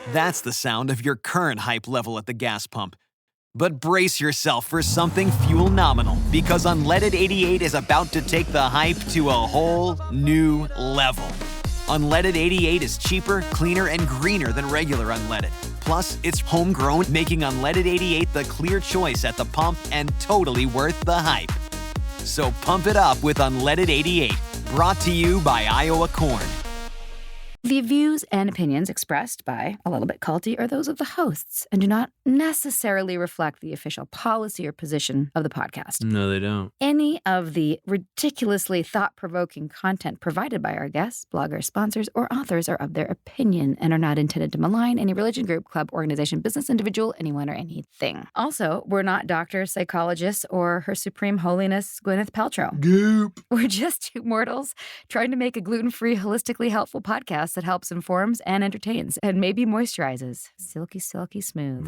That's the sound of your current hype level at the gas pump. But brace yourself for something fuel nominal, because Unleaded 88 is about to take the hype to a whole new level. Unleaded 88 is cheaper, cleaner, and greener than regular unleaded. Plus, it's homegrown, making Unleaded 88 the clear choice at the pump and totally worth the hype. So pump it up with Unleaded 88, brought to you by Iowa Corn. The views and opinions expressed by A Little Bit Culty are those of the hosts and do not necessarily reflect the official policy or position of the podcast. No, they don't. Any of the ridiculously thought-provoking content provided by our guests, bloggers, sponsors, or authors are of their opinion and are not intended to malign any religion, group, club, organization, business, individual, anyone, or anything. Also, we're not doctors, psychologists, or Her Supreme Holiness Gwyneth Paltrow. Goop. We're just two mortals trying to make a gluten-free, holistically helpful podcast that helps, informs, and entertains, and maybe moisturizes. Silky, silky smooth.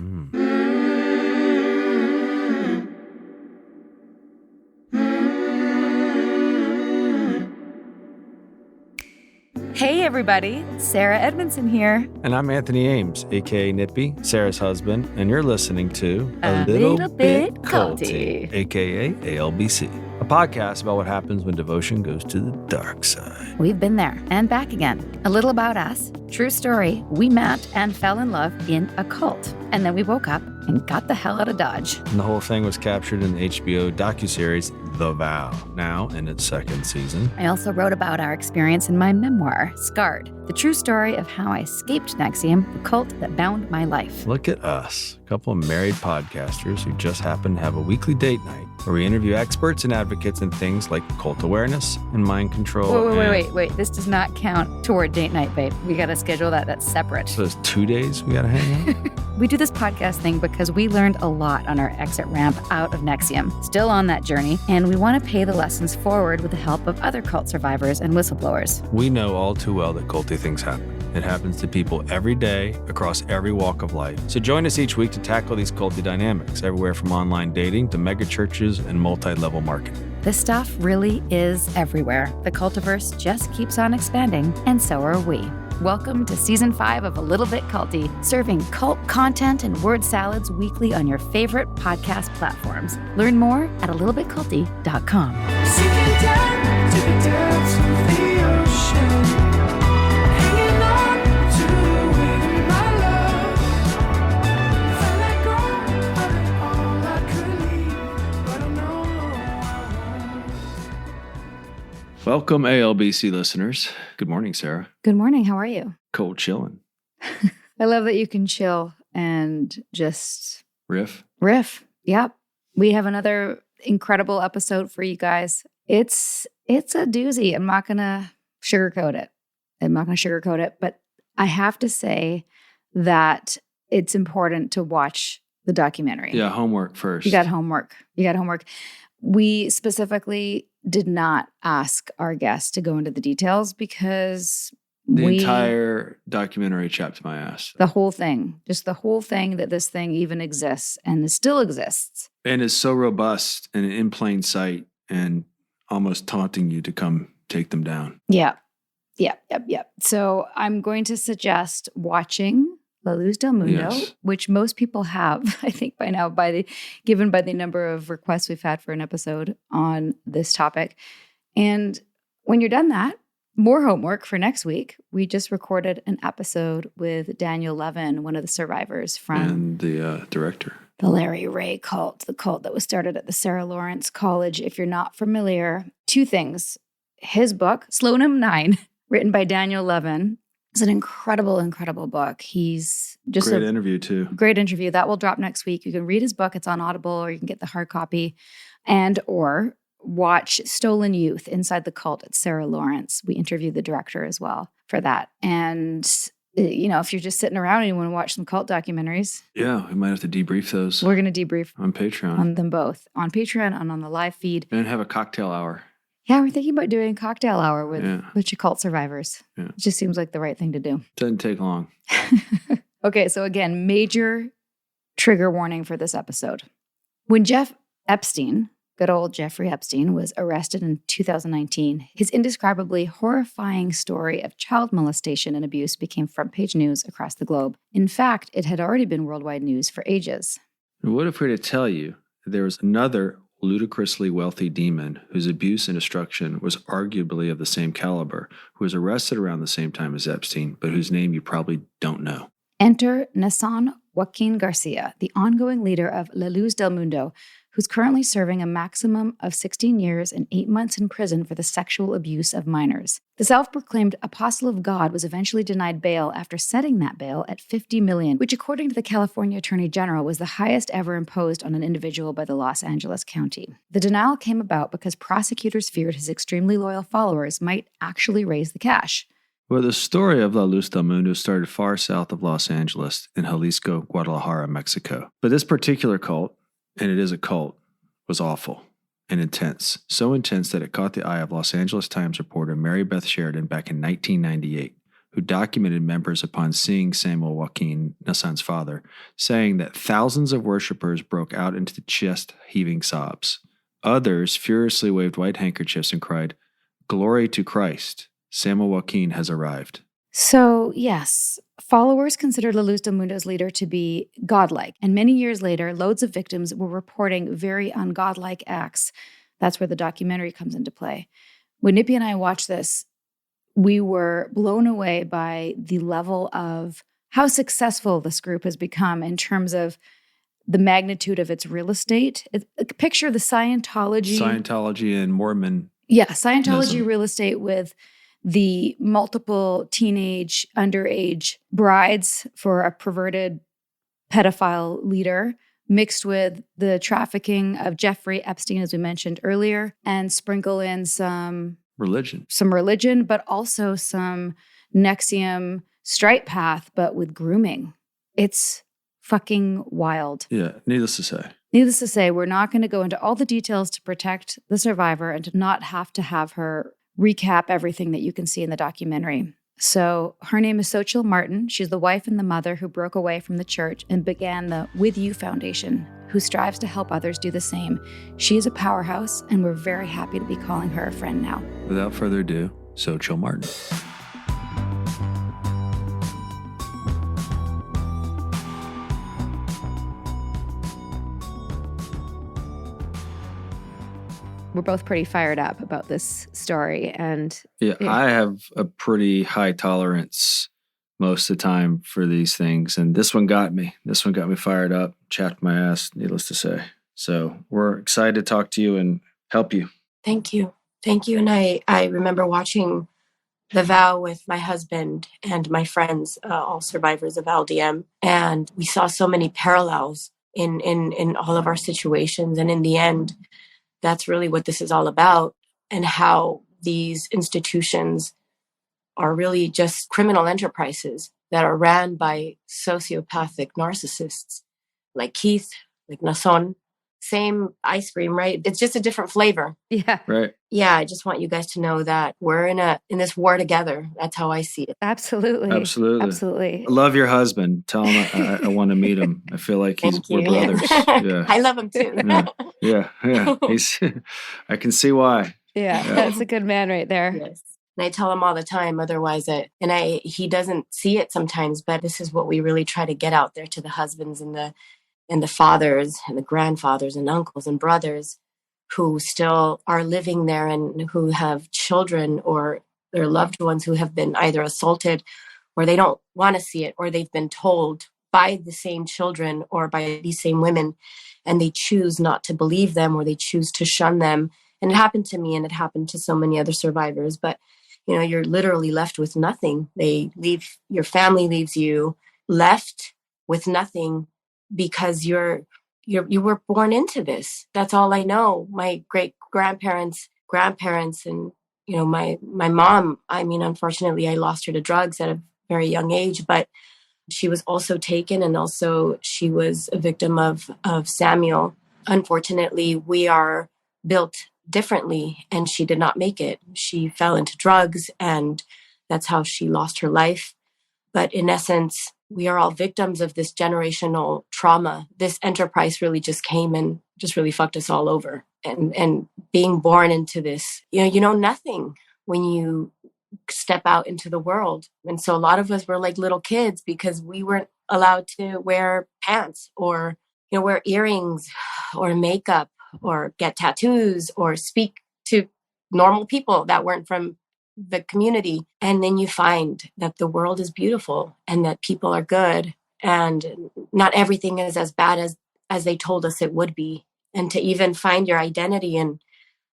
Hey, everybody. Sarah Edmondson here. And I'm Anthony Ames, a.k.a. Nippy, Sarah's husband, and you're listening to A Little Bit Culty, a.k.a. ALBC, a podcast about what happens when devotion goes to the dark side. We've been there and back again. A little about us. True story. We met and fell in love in a cult. And then we woke up and got the hell out of Dodge. And the whole thing was captured in the HBO docuseries The Vow, now in its second season. I also wrote about our experience in my memoir, Scarred, the true story of how I escaped NXIVM, the cult that bound my life. Look at us, a couple of married podcasters who just happen to have a weekly date night where we interview experts and advocates in things like cult awareness and mind control. Wait. This does not count toward date night, babe. We got to schedule that. That's separate. So it's 2 days we got to hang out? We do this podcast thing because we learned a lot on our exit ramp out of NXIVM. Still on that journey, and we want to pay the lessons forward with the help of other cult survivors and whistleblowers. We know all too well that culty things happen. It happens to people every day across every walk of life. So join us each week to tackle these culty dynamics, everywhere from online dating to mega churches and multi-level marketing. This stuff really is everywhere. The cultiverse just keeps on expanding, and so are we. Welcome to Season 5 of A Little Bit Culty, serving cult content and word salads weekly on your favorite podcast platforms. Learn more at alittlebitculty.com. Sinking down to the depths of the ocean, hanging on to the weight of my love. If I let go of it all, I could leave, but I know I won't. Welcome, ALBC listeners. Good morning, Sarah. Good morning. How are you? Cold chilling. I love that you can chill and just Riff. Yep. We have another incredible episode for you guys. It's a doozy. I'm not going to sugarcoat it. But I have to say that it's important to watch the documentary. Yeah, homework first. You got homework. We specifically did not ask our guests to go into the details because The entire documentary chapped my ass. The whole thing. Just the whole thing that this thing even exists and it still exists. And is so robust and in plain sight and almost taunting you to come take them down. Yeah. So I'm going to suggest watching La Luz del Mundo, Yes. which most people have, I think by now, given by the number of requests we've had for an episode on this topic. And when you're done that, more homework for next week. We just recorded an episode with Daniel Levin, one of the survivors from And the director. the Larry Ray cult, the cult that was started at the Sarah Lawrence College. If you're not familiar, two things. His book, Slonim 9, written by Daniel Levin, is an incredible, incredible book. He's just Great interview, too. Great interview. That will drop next week. You can read his book. It's on Audible, or you can get the hard copy. Or watch Stolen Youth, Inside the Cult at Sarah Lawrence. We interviewed the director as well for that. And, if you're just sitting around and you want to watch some cult documentaries. Yeah, we might have to debrief those. We're going to debrief on Patreon. On them both. On Patreon and on the live feed. And have a cocktail hour. Yeah, we're thinking about doing a cocktail hour with a bunch of cult survivors. Yeah. It just seems like the right thing to do. Doesn't take long. Okay, so again, major trigger warning for this episode. When Jeff Epstein Good old Jeffrey Epstein was arrested in 2019. His indescribably horrifying story of child molestation and abuse became front-page news across the globe. In fact, it had already been worldwide news for ages. What if we were to tell you that there was another ludicrously wealthy demon whose abuse and destruction was arguably of the same caliber, who was arrested around the same time as Epstein, but whose name you probably don't know? Enter Nason Joaquin Garcia, the ongoing leader of La Luz del Mundo, who's currently serving a maximum of 16 years and 8 months in prison for the sexual abuse of minors. The self-proclaimed apostle of God was eventually denied bail after setting that bail at $50 million, which according to the California Attorney General was the highest ever imposed on an individual by the Los Angeles County. The denial came about because prosecutors feared his extremely loyal followers might actually raise the cash. Well, the story of La Luz del Mundo started far south of Los Angeles in Jalisco, Guadalajara, Mexico. But this particular cult, and it is a cult, was awful and intense. So intense that it caught the eye of Los Angeles Times reporter Mary Beth Sheridan back in 1998, who documented members upon seeing Samuel Joaquin, Nassan's father, saying that thousands of worshipers broke out into chest-heaving sobs. Others furiously waved white handkerchiefs and cried, "Glory to Christ! Samuel Joaquin has arrived." So, yes, followers considered La Luz del Mundo's leader to be godlike, and many years later, loads of victims were reporting very ungodlike acts. That's where the documentary comes into play. When Nippy and I watched this, we were blown away by the level of how successful this group has become in terms of the magnitude of its real estate. Picture the Scientology and Mormon. Yeah, Scientology real estate with the multiple teenage, underage brides for a perverted pedophile leader, mixed with the trafficking of Jeffrey Epstein, as we mentioned earlier, and sprinkle in some religion, but also some NXIVM straight path, but with grooming. It's fucking wild. Yeah, needless to say, we're not going to go into all the details to protect the survivor and to not have to have her recap everything that you can see in the documentary. So her name is Sochil Martin. She's the wife and the mother who broke away from the church and began the With You Foundation, who strives to help others do the same. She is a powerhouse, and we're very happy to be calling her a friend now. Without further ado, Sochil Martin. We're both pretty fired up about this story. And yeah, I have a pretty high tolerance most of the time for these things. And this one got me. This one got me fired up, chapped my ass, needless to say. So we're excited to talk to you and help you. Thank you. Thank you. And I remember watching The Vow with my husband and my friends, all survivors of LLDM. And we saw so many parallels in all of our situations. And in the end, that's really what this is all about, and how these institutions are really just criminal enterprises that are ran by sociopathic narcissists like Keith, like Nason. Same ice cream, right? It's just a different flavor. Yeah. Right. Yeah, I just want you guys to know that we're in this war together. That's how I see it. Absolutely. I love your husband. Tell him I want to meet him. I feel like we're brothers. Yeah. I love him too. Yeah. I can see why. Yeah, that's a good man right there. Yes. And I tell him all the time, otherwise he doesn't see it sometimes, but this is what we really try to get out there to the husbands and the fathers and the grandfathers and uncles and brothers who still are living there and who have children or their loved ones who have been either assaulted or they don't want to see it, or they've been told by the same children or by these same women, and they choose not to believe them, or they choose to shun them. And it happened to me, and it happened to so many other survivors. But, you're literally left with nothing. Your family leaves you left with nothing, because you were born into this. That's all I know. My great grandparents, and my mom. I mean, unfortunately, I lost her to drugs at a very young age, but she was also taken, and also she was a victim of Samuel. Unfortunately, we are built differently, and she did not make it. She fell into drugs, and that's how she lost her life. But in essence, we are all victims of this generational trauma. This enterprise really just came and just really fucked us all over. and being born into this, you know nothing when you step out into the world. And so a lot of us were like little kids because we weren't allowed to wear pants or, wear earrings or makeup or get tattoos or speak to normal people that weren't from the community. And then you find that the world is beautiful and that people are good and not everything is as bad as they told us it would be. And to even find your identity and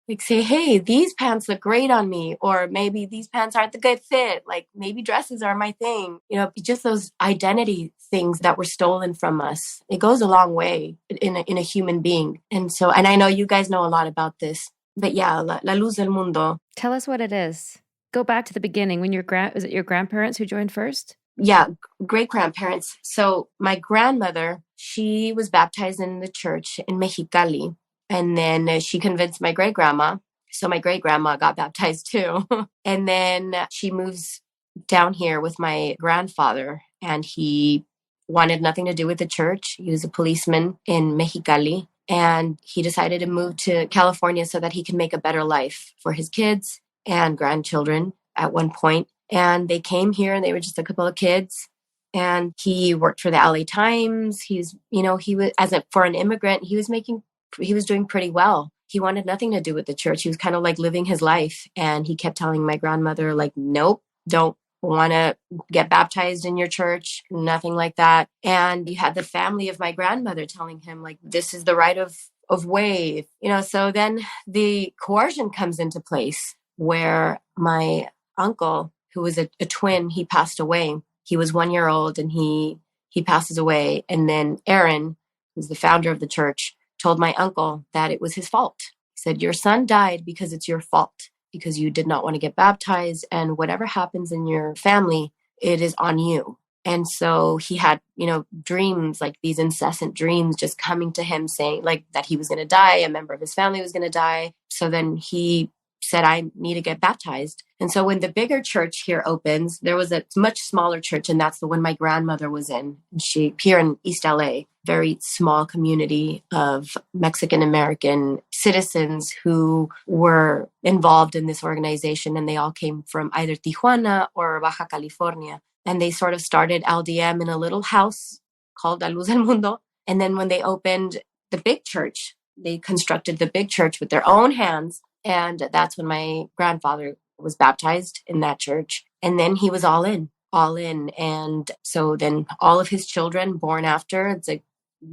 like say, hey, these pants look great on me, or maybe these pants aren't the good fit. Like maybe dresses are my thing. Just those identity things that were stolen from us. It goes a long way in a human being. And so, and I know you guys know a lot about this, but yeah, La Luz del Mundo. Tell us what it is. Go back to the beginning when was it your grandparents who joined first? Yeah, great grandparents. So my grandmother, she was baptized in the church in Mexicali. And then she convinced my great grandma. So my great grandma got baptized too. And then she moves down here with my grandfather, and he wanted nothing to do with the church. He was a policeman in Mexicali, and he decided to move to California so that he can make a better life for his kids and grandchildren at one point. And they came here and they were just a couple of kids. And he worked for the LA Times. He was, for an immigrant, he was doing pretty well. He wanted nothing to do with the church. He was kind of like living his life. And he kept telling my grandmother, like, nope, don't want to get baptized in your church, nothing like that. And you had the family of my grandmother telling him, like, this is the right of way, so then the coercion comes into place where my uncle, who was a twin, he passed away. He was 1 year old and he passes away. And then Aaron, who's the founder of the church, told my uncle that it was his fault. He said, your son died because it's your fault, because you did not want to get baptized, and whatever happens in your family, it is on you. And so he had, dreams, like these incessant dreams just coming to him saying like that he was going to die, a member of his family was going to die. So then he said, I need to get baptized. And so when the bigger church here opens, there was a much smaller church, and that's the one my grandmother was in. She here in East LA, very small community of Mexican American citizens who were involved in this organization, and they all came from either Tijuana or Baja California. And they sort of started LDM in a little house called La Luz del Mundo. And then when they opened the big church, they constructed the big church with their own hands. And that's when my grandfather was baptized in that church. And then he was all in. And so then all of his children born after, it's like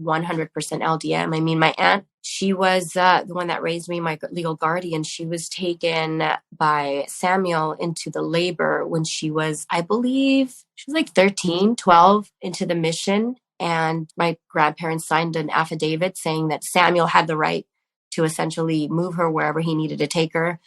100% LDM. I mean, my aunt, she was the one that raised me, my legal guardian. She was taken by Samuel into the labor when she was, I believe, she was like 13, 12 into the mission. And my grandparents signed an affidavit saying that Samuel had the right to essentially move her wherever he needed to take her.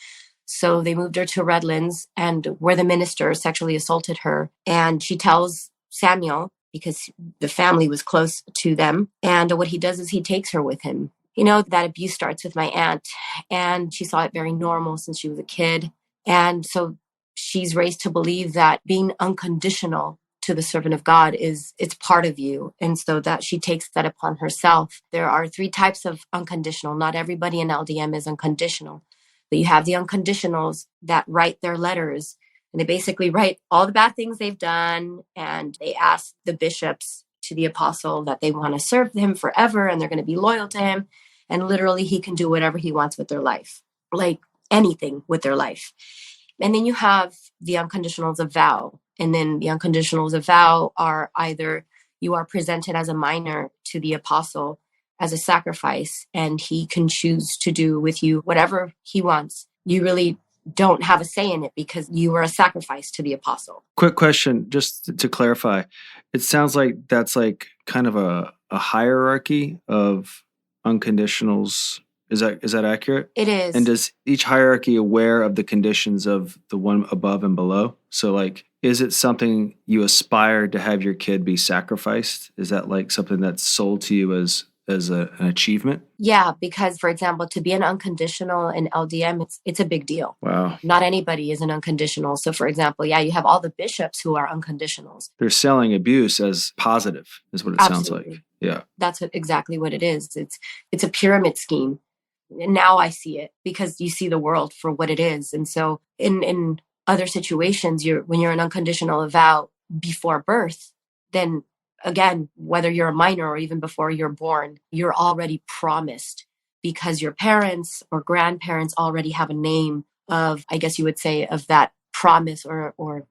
So they moved her to Redlands, and where the minister sexually assaulted her. And she tells Samuel, because the family was close to them. And what he does is he takes her with him. That abuse starts with my aunt, and she saw it very normal since she was a kid. And so she's raised to believe that being unconditional to the servant of God it's part of you. And so that she takes that upon herself. There are 3 types of unconditional. Not everybody in LDM is unconditional, but you have the unconditionals that write their letters, and they basically write all the bad things they've done. And they ask the bishops to the apostle that they want to serve him forever and they're going to be loyal to him. And literally he can do whatever he wants with their life, like anything with their life. And then you have the unconditionals of vow. And then the unconditionals of vow are either you are presented as a minor to the apostle as a sacrifice, and he can choose to do with you whatever he wants. You really don't have a say in it because you were a sacrifice to the apostle. Quick question, just to clarify. It sounds like that's like kind of a hierarchy of unconditionals. Is that accurate? It is. And does each hierarchy aware of the conditions of the one above and below? So like, is it something you aspire to have your kid be sacrificed? Is that like something that's sold to you as an achievement? Yeah, because for example, to be an unconditional in LDM, it's a big deal. Wow. Not anybody is an unconditional. So for example, you have all the bishops who are unconditionals. They're selling abuse as positive, is what it sounds like. Yeah. That's exactly what it is. It's a pyramid scheme. now I see it, because you see the world for what it is. And so in other situations, when you're an unconditional vow before birth, then again, whether you're a minor or even before you're born, you're already promised, because your parents or grandparents already have a name of, I guess you would say, of that promise or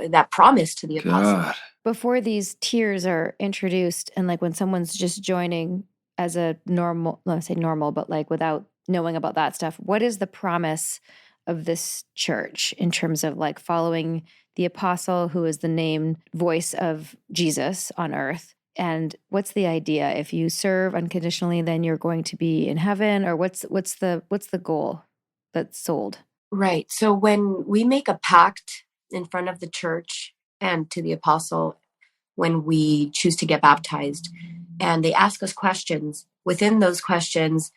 that promise to the apostle. God. Before these tiers are introduced, and like when someone's just joining as a normal, let's say normal, but like without knowing about that stuff, what is the promise of this church in terms of like following the apostle, who is the named voice of Jesus on earth? And what's the idea? If you serve unconditionally, then you're going to be in heaven, or what's the goal that's sold? Right. So when we make a pact in front of the church and to the apostle, when we choose to get baptized, and they ask us questions, within those questions,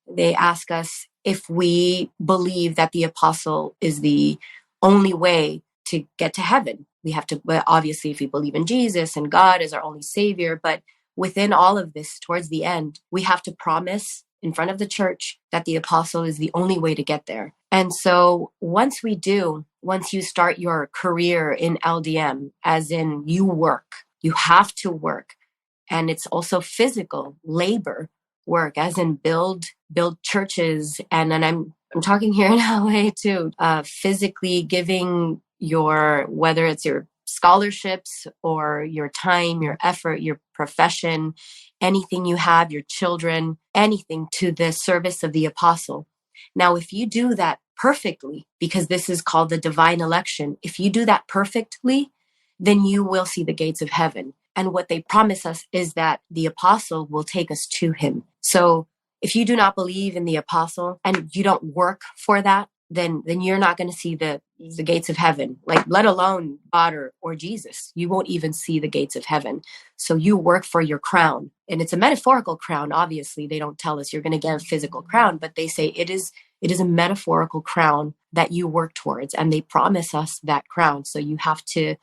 they ask us if we believe that the apostle is the only way to get to heaven. We have to, obviously, if we believe in Jesus and God as our only savior, but within all of this, towards the end, we have to promise in front of the church that the apostle is the only way to get there. And so once you start your career in LDM, as in you work, you have to work. And it's also physical labor work, as in build churches. And then I'm talking here in LA too, physically giving whether it's your scholarships or your time, your effort, your profession, anything you have, your children, anything to the service of the apostle. Now, if you do that perfectly, because this is called the divine election, if you do that perfectly, then you will see the gates of heaven. And what they promise us is that the apostle will take us to him. So if you do not believe in the apostle and you don't work for that, then you're not going to see the gates of heaven, like let alone God or Jesus. You won't even see the gates of heaven. So you work for your crown. And it's a metaphorical crown. Obviously, they don't tell us you're going to get a physical crown, but they say it is a metaphorical crown that you work towards. And they promise us that crown. So you have to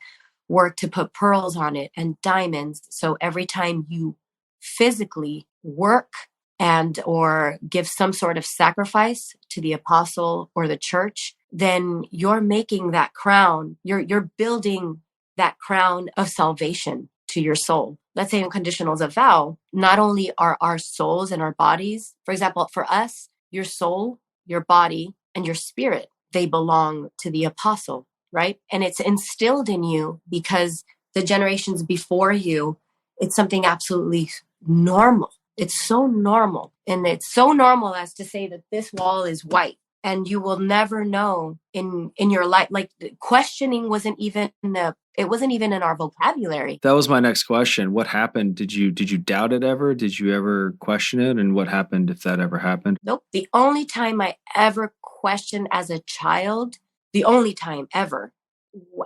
work to put pearls on it and diamonds. So every time you physically work and or give some sort of sacrifice to the apostle or the church, then you're making that crown, you're building that crown of salvation to your soul. Let's say unconditional is a vow. Not only are our souls and our bodies, for example, for us, your soul, your body, and your spirit, they belong to the apostle, right? And it's instilled in you because the generations before you, it's something absolutely normal. It's so normal. And it's so normal as to say that this wall is white. And you will never know in your life, like questioning wasn't even in our vocabulary. That was my next question. What happened? Did you doubt it ever? Did you ever question it? And what happened if that ever happened? Nope. The only time I ever questioned as a child, the only time ever.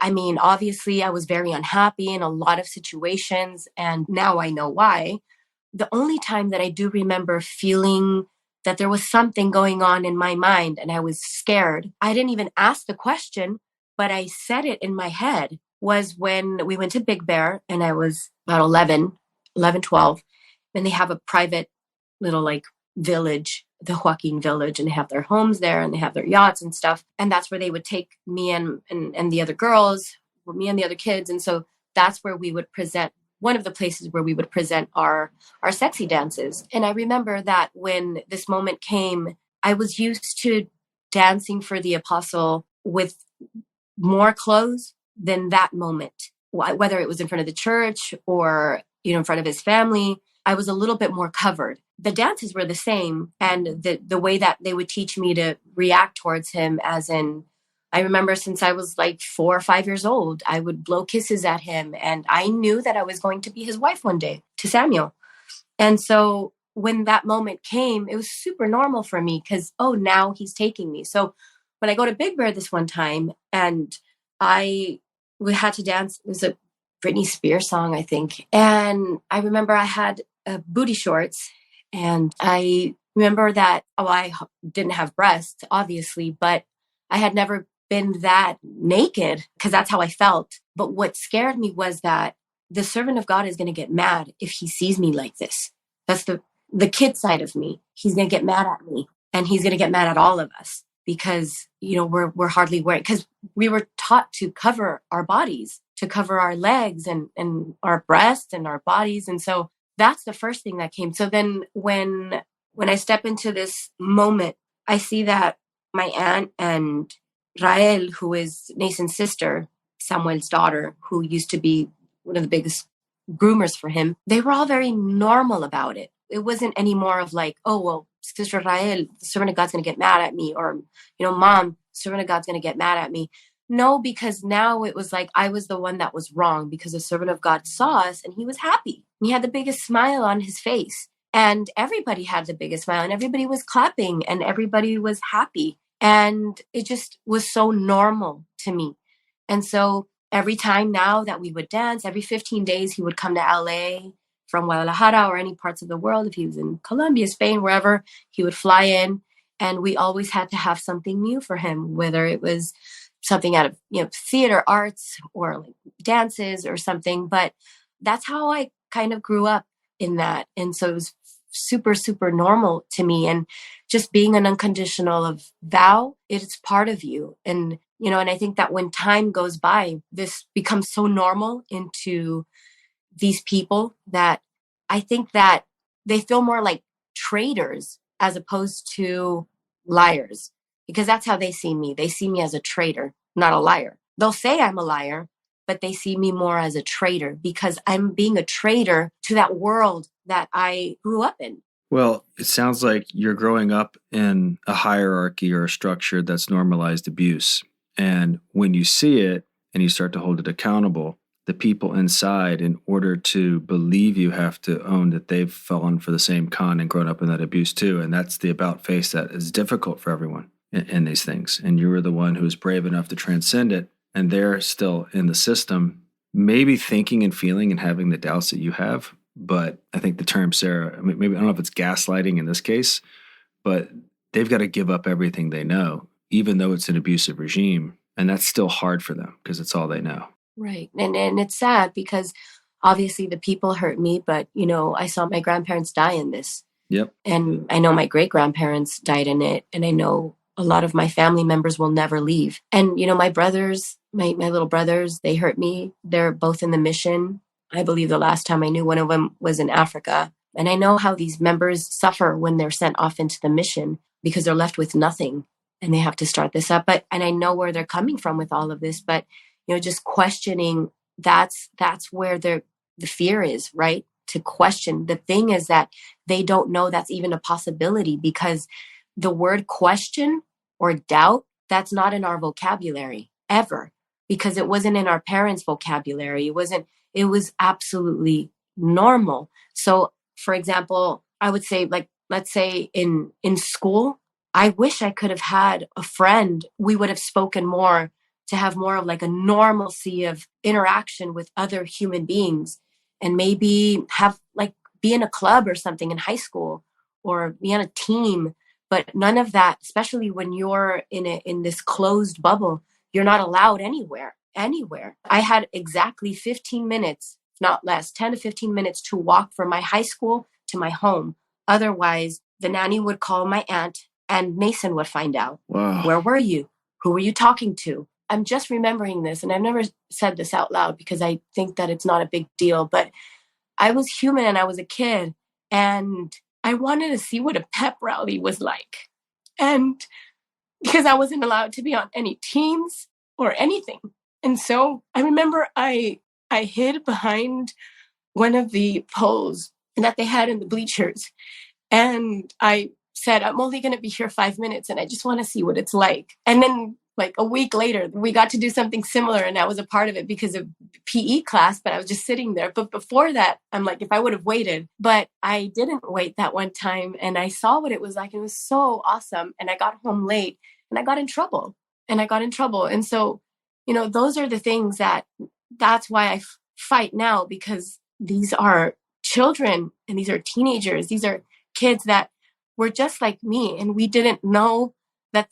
I mean, obviously I was very unhappy in a lot of situations, and now I know why. The only time that I do remember feeling that there was something going on in my mind and I was scared, I didn't even ask the question, but I said it in my head, was when we went to Big Bear and I was about 11, 12, and they have a private little like village, the Joaquin village, and they have their homes there and they have their yachts and stuff. And that's where they would take me and the other girls, me and the other kids. And so that's where we would present, one of the places where we would present our sexy dances. And I remember that when this moment came, I was used to dancing for the apostle with more clothes than that moment, whether it was in front of the church or, in front of his family. I was a little bit more covered. The dances were the same. And the way that they would teach me to react towards him, as in, I remember since I was like 4 or 5 years old, I would blow kisses at him. And I knew that I was going to be his wife one day, to Samuel. And so when that moment came, it was super normal for me because, now he's taking me. So when I go to Big Bear this one time and we had to dance, it was a Britney Spears song, I think. And I remember I had booty shorts, and I remember that, I didn't have breasts, obviously, but I had never been that naked because that's how I felt. But what scared me was that the servant of God is going to get mad if he sees me like this. That's the kid side of me. He's going to get mad at me. and he's going to get mad at all of us because, we're hardly wearing, because we were taught to cover our bodies, to cover our legs and our breasts and our bodies. And so that's the first thing that came. So then when I step into this moment, I see that my aunt and Rael, who is Nathan's sister, Samuel's daughter, who used to be one of the biggest groomers for him, they were all very normal about it. It wasn't any more of like, oh, well, Sister Rael, the servant of God's going to get mad at me, or, Mom, servant of God's going to get mad at me. No, because now it was like I was the one that was wrong, because the servant of God saw us and he was happy. He had the biggest smile on his face, and everybody had the biggest smile, and everybody was clapping and everybody was happy. And it just was so normal to me. And so every time now that we would dance, every 15 days, he would come to LA from Guadalajara or any parts of the world. If he was in Colombia, Spain, wherever, he would fly in, and we always had to have something new for him, whether it was something out of, theater arts or like dances or something. But that's how I kind of grew up in that. And so it was super, super normal to me. And just being an unconditional of vow, it's part of you. And, and I think that when time goes by, this becomes so normal into these people that I think that they feel more like traitors as opposed to liars, because that's how they see me. They see me as a traitor, not a liar. They'll say I'm a liar, but they see me more as a traitor because I'm being a traitor to that world that I grew up in. Well, it sounds like you're growing up in a hierarchy or a structure that's normalized abuse. And when you see it and you start to hold it accountable, the people inside, in order to believe you, have to own that they've fallen for the same con and grown up in that abuse too. And that's the about face that is difficult for everyone in these things. And you were the one who was brave enough to transcend it. And they're still in the system, maybe thinking and feeling and having the doubts that you have. But I think the term, Sarah, maybe I don't know if it's gaslighting in this case, but they've got to give up everything they know, even though it's an abusive regime. And that's still hard for them because it's all they know. Right. And it's sad because obviously the people hurt me, but, I saw my grandparents die in this. Yep. And I know my great grandparents died in it. And I know a lot of my family members will never leave. And, my brothers, my little brothers, they hurt me. They're both in the mission. I believe the last time I knew one of them was in Africa. And I know how these members suffer when they're sent off into the mission because they're left with nothing and they have to start this up. And I know where they're coming from with all of this, but just questioning, that's where the fear is, right? To question. The thing is that they don't know that's even a possibility, because the word question or doubt, that's not in our vocabulary ever, because it wasn't in our parents' vocabulary. It was absolutely normal. So, for example, I would say, like, let's say in school, I wish I could have had a friend. We would have spoken more, to have more of like a normalcy of interaction with other human beings, and maybe have like be in a club or something in high school or be on a team. But none of that, especially when you're in this closed bubble, you're not allowed anywhere. I had exactly 15 minutes, not less, 10 to 15 minutes to walk from my high school to my home. Otherwise, the nanny would call my aunt and Mason would find out. Wow. Where were you? Who were you talking to? I'm just remembering this, and I've never said this out loud because I think that it's not a big deal, but I was human and I was a kid, and I wanted to see what a pep rally was like. And because I wasn't allowed to be on any teams or anything. And so I remember I hid behind one of the poles that they had in the bleachers. And I said, I'm only going to be here 5 minutes and I just want to see what it's like. And then like a week later, we got to do something similar, and I was a part of it because of PE class, but I was just sitting there. But before that, I'm like, if I would have waited, but I didn't wait that one time, and I saw what it was like. It was so awesome. And I got home late and I got in trouble. And so, those are the things that's why I fight now, because these are children and these are teenagers. These are kids that were just like me, and we didn't know that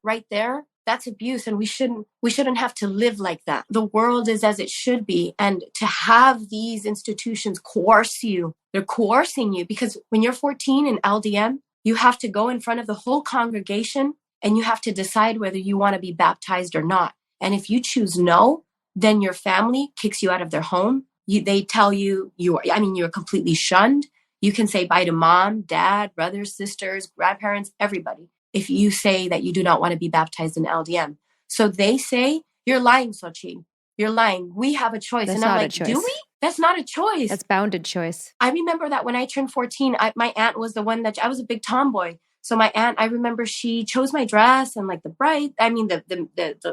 right there, that's abuse, and we shouldn't have to live like that. The world is as it should be, and to have these institutions coerce you, they're coercing you, because when you're 14 in LDM, You have to go in front of the whole congregation and you have to decide whether you want to be baptized or not. And if you choose no, then your family kicks you out of their home. They tell you're completely shunned. You can say bye to mom, dad, brothers, sisters, grandparents, everybody, if you say that you do not want to be baptized in LDM. So they say, you're lying, Sochil. You're lying. We have a choice. That's and I'm not a like, choice. do we? That's not a choice. That's bounded choice. I remember that when I turned 14, my aunt was the one that I was a big tomboy. So my aunt, I remember she chose my dress and like the bride, I mean, the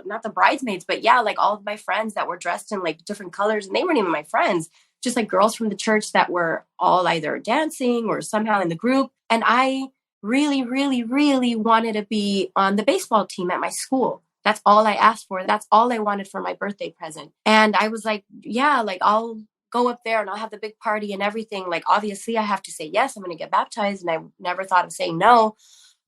not the bridesmaids, but yeah, like all of my friends that were dressed in like different colors, and they weren't even my friends, just like girls from the church that were all either dancing or somehow in the group. And I really, really, really wanted to be on the baseball team at my school. That's all I asked for. That's all I wanted for my birthday present. And I was like, yeah, like I'll go up there and I'll have the big party and everything. Like, obviously I have to say, yes, I'm going to get baptized. And I never thought of saying no.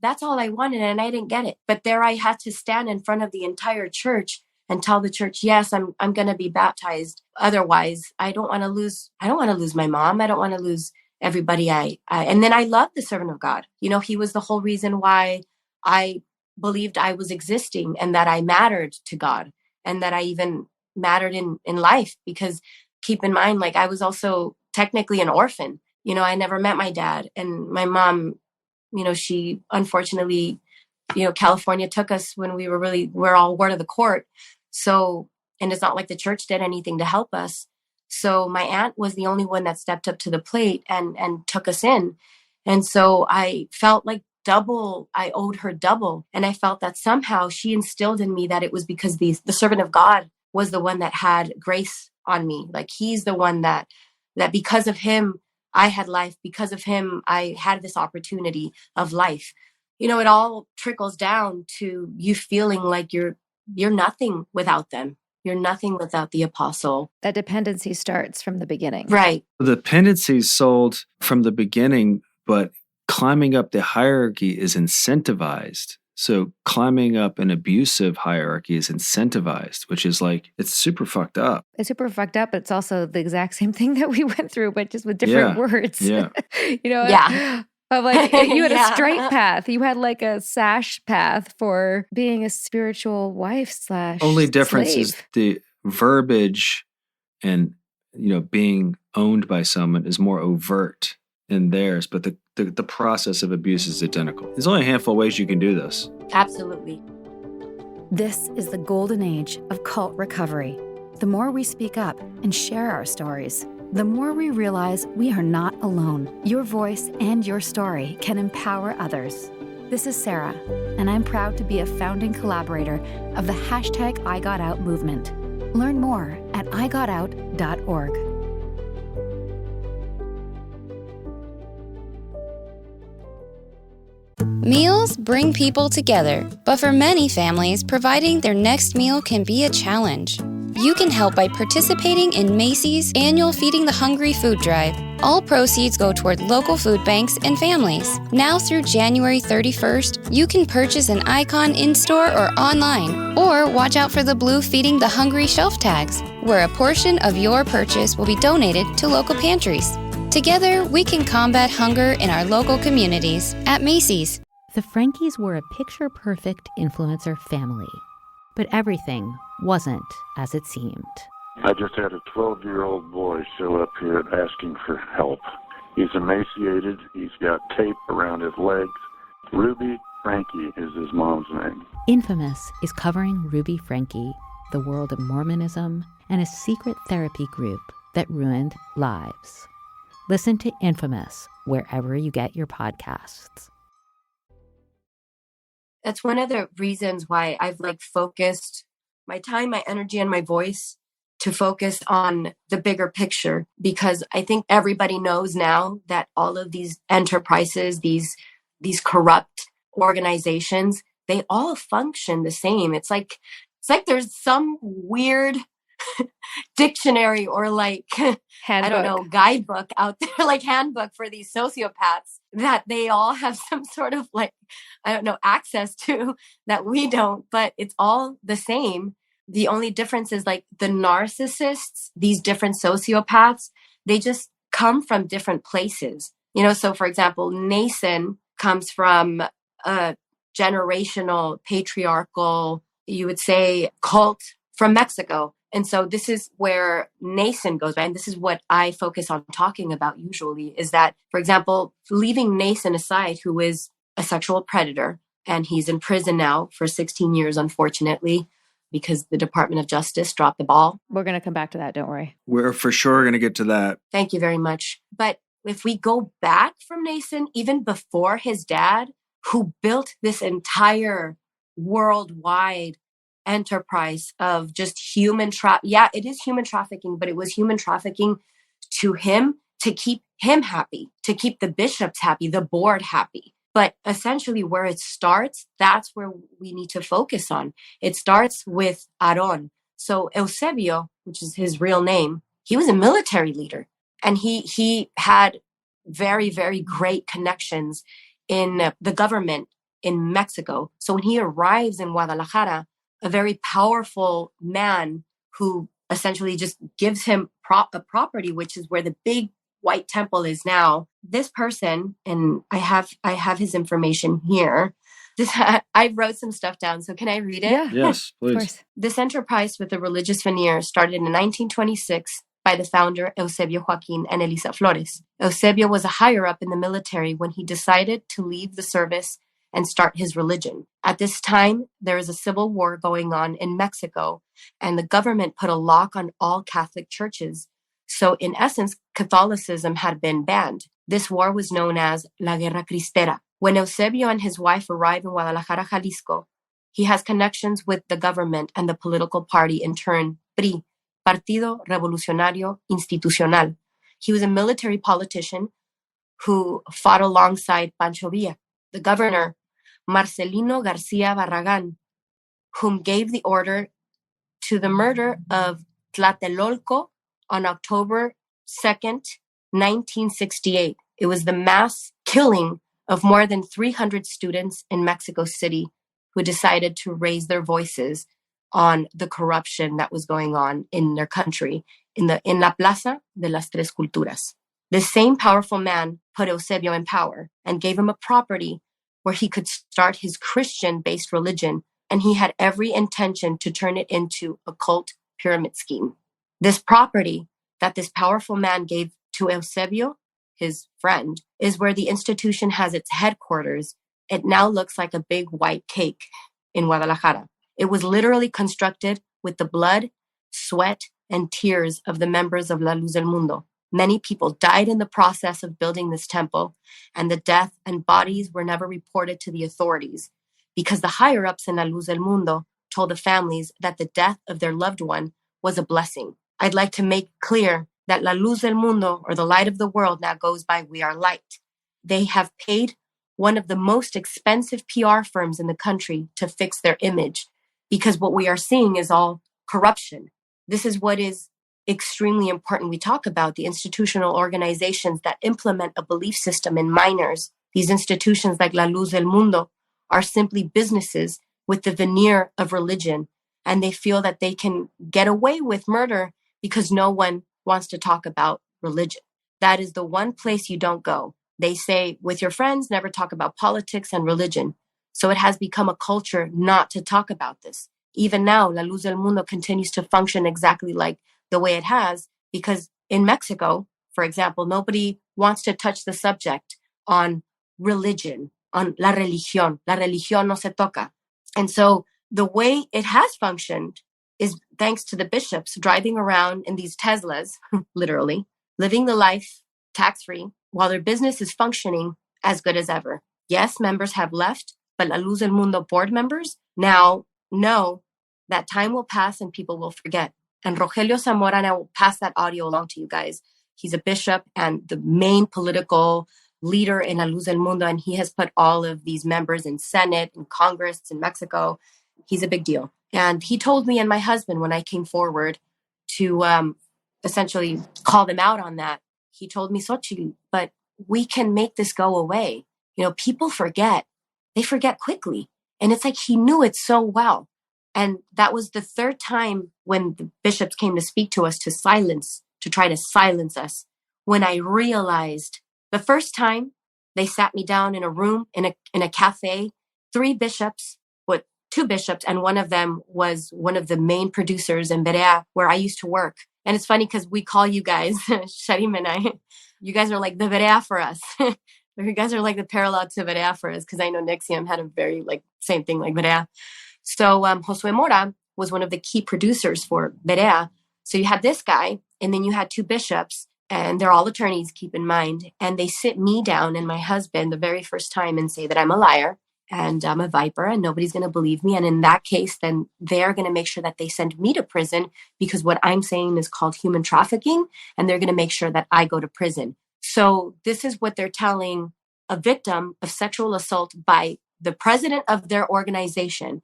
That's all I wanted. And I didn't get it. But there I had to stand in front of the entire church and tell the church, yes, I'm going to be baptized. Otherwise, I don't want to lose my mom. I don't want to lose everybody. And then I loved the servant of God. You know, he was the whole reason why I believed I was existing and that I mattered to God and that I even mattered in life, because keep in mind, like I was also technically an orphan. You know, I never met my dad, and my mom, you know, she unfortunately, you know, California took us when we're all word of the court. So, and it's not like the church did anything to help us. So my aunt was the only one that stepped up to the plate and took us in. And so I felt like I owed her double. And I felt that somehow she instilled in me that it was because the servant of God was the one that had grace on me. Like he's the one that because of him, I had life. Because of him, I had this opportunity of life. You know, it all trickles down to you feeling like you're nothing without them. You're nothing without the apostle. That dependency starts from the beginning. Right. The dependency is sold from the beginning, but climbing up the hierarchy is incentivized. So climbing up an abusive hierarchy is incentivized, which is like, it's super fucked up. It's super fucked up, but it's also the exact same thing that we went through, but just with different words. Yeah. You know? Yeah. Of like, you had Yeah. a straight path. You had like a sash path for being a spiritual wife / Only difference slave. is the verbiage, and, you know, being owned by someone is more overt in theirs, but the process of abuse is identical. There's only a handful of ways you can do this. Absolutely. This is the golden age of cult recovery. The more we speak up and share our stories, the more we realize we are not alone. Your voice and your story can empower others. This is Sarah, and I'm proud to be a founding collaborator of the #IGotOut movement. Learn more at igotout.org. Meals bring people together, but for many families, providing their next meal can be a challenge. You can help by participating in Macy's annual Feeding the Hungry food drive. All proceeds go toward local food banks and families. Now through January 31st, you can purchase an icon in-store or online, or watch out for the blue Feeding the Hungry shelf tags, where a portion of your purchase will be donated to local pantries. Together, we can combat hunger in our local communities at Macy's. The Frankies were a picture-perfect influencer family, but everything wasn't as it seemed. I just had a 12-year-old boy show up here asking for help. He's emaciated. He's got tape around his legs. Ruby Frankie is his mom's name. Infamous is covering Ruby Frankie, the world of Mormonism, and a secret therapy group that ruined lives. Listen to Infamous wherever you get your podcasts. That's one of the reasons why I've focused my time, my energy, and my voice to focus on the bigger picture, because I think everybody knows now that all of these enterprises, these corrupt organizations, they all function the same. It's like there's some weird dictionary or Handbook. I don't know, guidebook out there, handbook for these sociopaths that they all have some sort of access to that we don't, but it's all the same. The only difference is the narcissists, these different sociopaths, they just come from different places. So for example, Nason comes from a generational, patriarchal, you would say, cult from Mexico. And so this is where Nason goes by. And this is what I focus on talking about usually, is that, for example, leaving Nason aside, who is a sexual predator, and he's in prison now for 16 years, unfortunately, because the Department of Justice dropped the ball. We're going to come back to that. Don't worry. We're for sure going to get to that. Thank you very much. But if we go back from Nason, even before his dad, who built this entire worldwide enterprise of just yeah, it is human trafficking, but it was human trafficking to him to keep him happy, to keep the bishops happy, the board happy. But essentially where it starts, that's where we need to focus on. It starts with Aarón. So Eusebio, which is his real name, he was a military leader, and he had very, very great connections in the government in Mexico. So when he arrives in Guadalajara, a very powerful man who essentially just gives him a property, which is where the big white temple is now. This person, and I have his information here. I wrote some stuff down, so can I read it? Yeah. Yes, please. Of course. This enterprise with a religious veneer started in 1926 by the founder Eusebio Joaquin and Elisa Flores. Eusebio was a higher up in the military when he decided to leave the service and start his religion. At this time, there is a civil war going on in Mexico, and the government put a lock on all Catholic churches. So in essence, Catholicism had been banned. This war was known as La Guerra Cristera. When Eusebio and his wife arrive in Guadalajara, Jalisco, he has connections with the government and the political party in turn, PRI, Partido Revolucionario Institucional. He was a military politician who fought alongside Pancho Villa, the governor, Marcelino García Barragán, whom gave the order to the murder of Tlatelolco on October 2nd, 1968. It was the mass killing of more than 300 students in Mexico City who decided to raise their voices on the corruption that was going on in their country, in La Plaza de las Tres Culturas. The same powerful man put Eusebio in power and gave him a property where he could start his Christian-based religion, and he had every intention to turn it into a cult pyramid scheme. This property that this powerful man gave to Eusebio, his friend, is where the institution has its headquarters. It now looks like a big white cake in Guadalajara. It was literally constructed with the blood, sweat, and tears of the members of La Luz del Mundo. Many people died in the process of building this temple, and the death and bodies were never reported to the authorities because the higher-ups in La Luz del Mundo told the families that the death of their loved one was a blessing. I'd like to make clear that La Luz del Mundo, or the light of the world, now goes by We Are Light. They have paid one of the most expensive PR firms in the country to fix their image, because what we are seeing is all corruption. This is what is extremely important. We talk about the institutional organizations that implement a belief system in minors. These institutions like La Luz del Mundo are simply businesses with the veneer of religion, and they feel that they can get away with murder because no one wants to talk about religion. That is the one place you don't go. They say, with your friends, never talk about politics and religion. So it has become a culture not to talk about this. Even now, La Luz del Mundo continues to function exactly like the way it has, because in Mexico, for example, nobody wants to touch the subject on religion, on la religión. La religión no se toca. And so the way it has functioned is thanks to the bishops driving around in these Teslas, literally, living the life tax-free while their business is functioning as good as ever. Yes, members have left, but La Luz del Mundo board members now know that time will pass and people will forget. And Rogelio Zamora, and I will pass that audio along to you guys. He's a bishop and the main political leader in La Luz del Mundo, and he has put all of these members in Senate and Congress in Mexico. He's a big deal. And he told me and my husband when I came forward to essentially call them out on that, he told me, Sochil, but we can make this go away. You know, people forget. They forget quickly. And it's like he knew it so well. And that was the third time when the bishops came to speak to us to try to silence us, when I realized the first time They sat me down in a room, in a cafe, 3 bishops, 2 bishops, and one of them was one of the main producers in Berea, where I used to work. And it's funny because we call you guys, Sharim and I, you guys are like the Berea for us. You guys are like the parallel to Berea for us, because I know Nexium had a very like same thing like Berea. So Josue Mora was one of the key producers for Berea. So you had this guy, and then you had 2 bishops, and they're all attorneys, keep in mind. And they sit me down and my husband the very first time and say that I'm a liar and I'm a viper and nobody's going to believe me. And in that case, then they're going to make sure that they send me to prison, because what I'm saying is called human trafficking, and they're going to make sure that I go to prison. So this is what they're telling a victim of sexual assault by the president of their organization.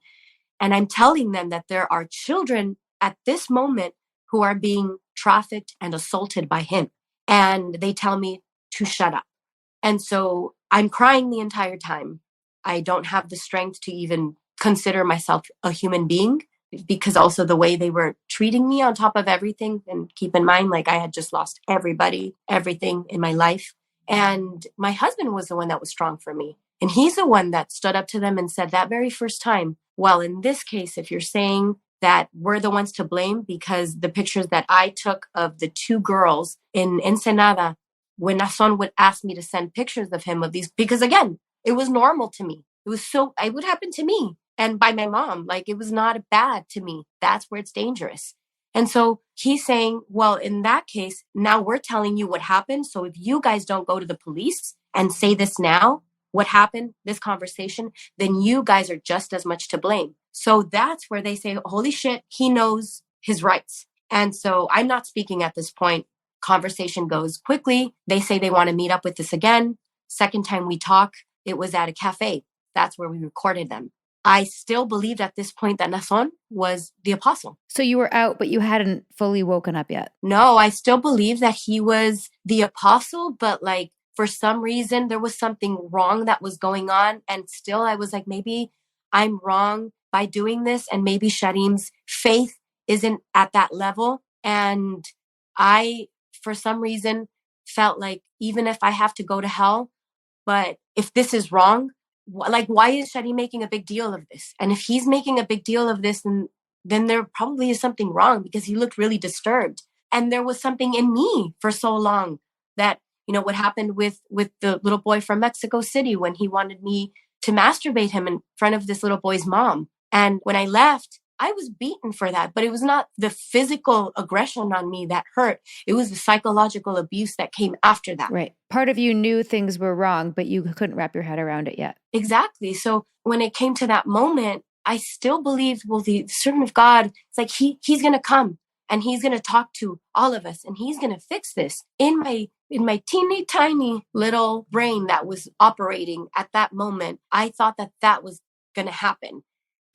And I'm telling them that there are children at this moment who are being trafficked and assaulted by him. And they tell me to shut up. And so I'm crying the entire time. I don't have the strength to even consider myself a human being, because also the way they were treating me on top of everything. And keep in mind, like I had just lost everybody, everything in my life. And my husband was the one that was strong for me. And he's the one that stood up to them and said that very first time, well, in this case, if you're saying that we're the ones to blame because the pictures that I took of the 2 girls in Ensenada, when Nason would ask me to send pictures of him of these, because again, it was normal to me. It would happen to me and by my mom. Like it was not bad to me. That's where it's dangerous. And so he's saying, well, in that case, now we're telling you what happened. So if you guys don't go to the police and say this now, what happened, this conversation, then you guys are just as much to blame. So that's where they say, holy shit, he knows his rights. And so I'm not speaking at this point. Conversation goes quickly. They say they want to meet up with us again. Second time we talk, it was at a cafe. That's where we recorded them. I still believed at this point that Nason was the apostle. So you were out, but you hadn't fully woken up yet. No, I still believe that he was the apostle, but like for some reason there was something wrong that was going on. And still I was like, maybe I'm wrong by doing this. And maybe Sharim's faith isn't at that level. And I, for some reason, felt like even if I have to go to hell, but if this is wrong, like, why is Sharim making a big deal of this? And if he's making a big deal of this, then there probably is something wrong, because he looked really disturbed. And there was something in me for so long that, you know, what happened with the little boy from Mexico City when he wanted me to masturbate him in front of this little boy's mom. And when I left, I was beaten for that, but it was not the physical aggression on me that hurt. It was the psychological abuse that came after that. Right. Part of you knew things were wrong, but you couldn't wrap your head around it yet. Exactly. So when it came to that moment, I still believed, well, the servant of God, it's like he's going to come and he's going to talk to all of us and he's going to fix this. In my teeny tiny little brain that was operating at that moment, I thought that was going to happen.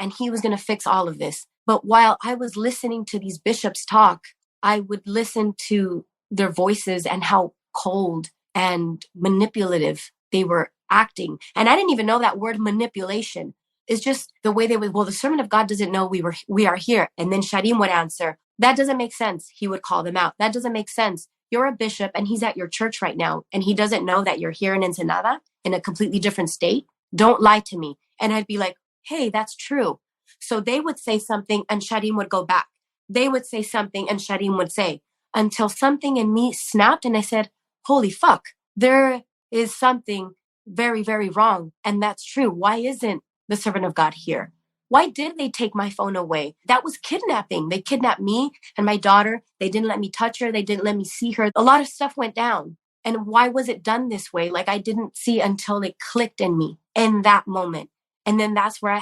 And he was going to fix all of this. But while I was listening to these bishops talk, I would listen to their voices and how cold and manipulative they were acting. And I didn't even know that word manipulation. It's just the way they would, well, the servant of God doesn't know we are here. And then Sharim would answer, that doesn't make sense. He would call them out. That doesn't make sense. You're a bishop and he's at your church right now. And he doesn't know that you're here in Ensenada in a completely different state. Don't lie to me. And I'd be like, hey, that's true. So they would say something and Sharim would go back. They would say something and Sharim would say, until something in me snapped and I said, holy fuck, there is something very, very wrong. And that's true. Why isn't the servant of God here? Why did they take my phone away? That was kidnapping. They kidnapped me and my daughter. They didn't let me touch her. They didn't let me see her. A lot of stuff went down. And why was it done this way? Like I didn't see until it clicked in me in that moment. And then that's where I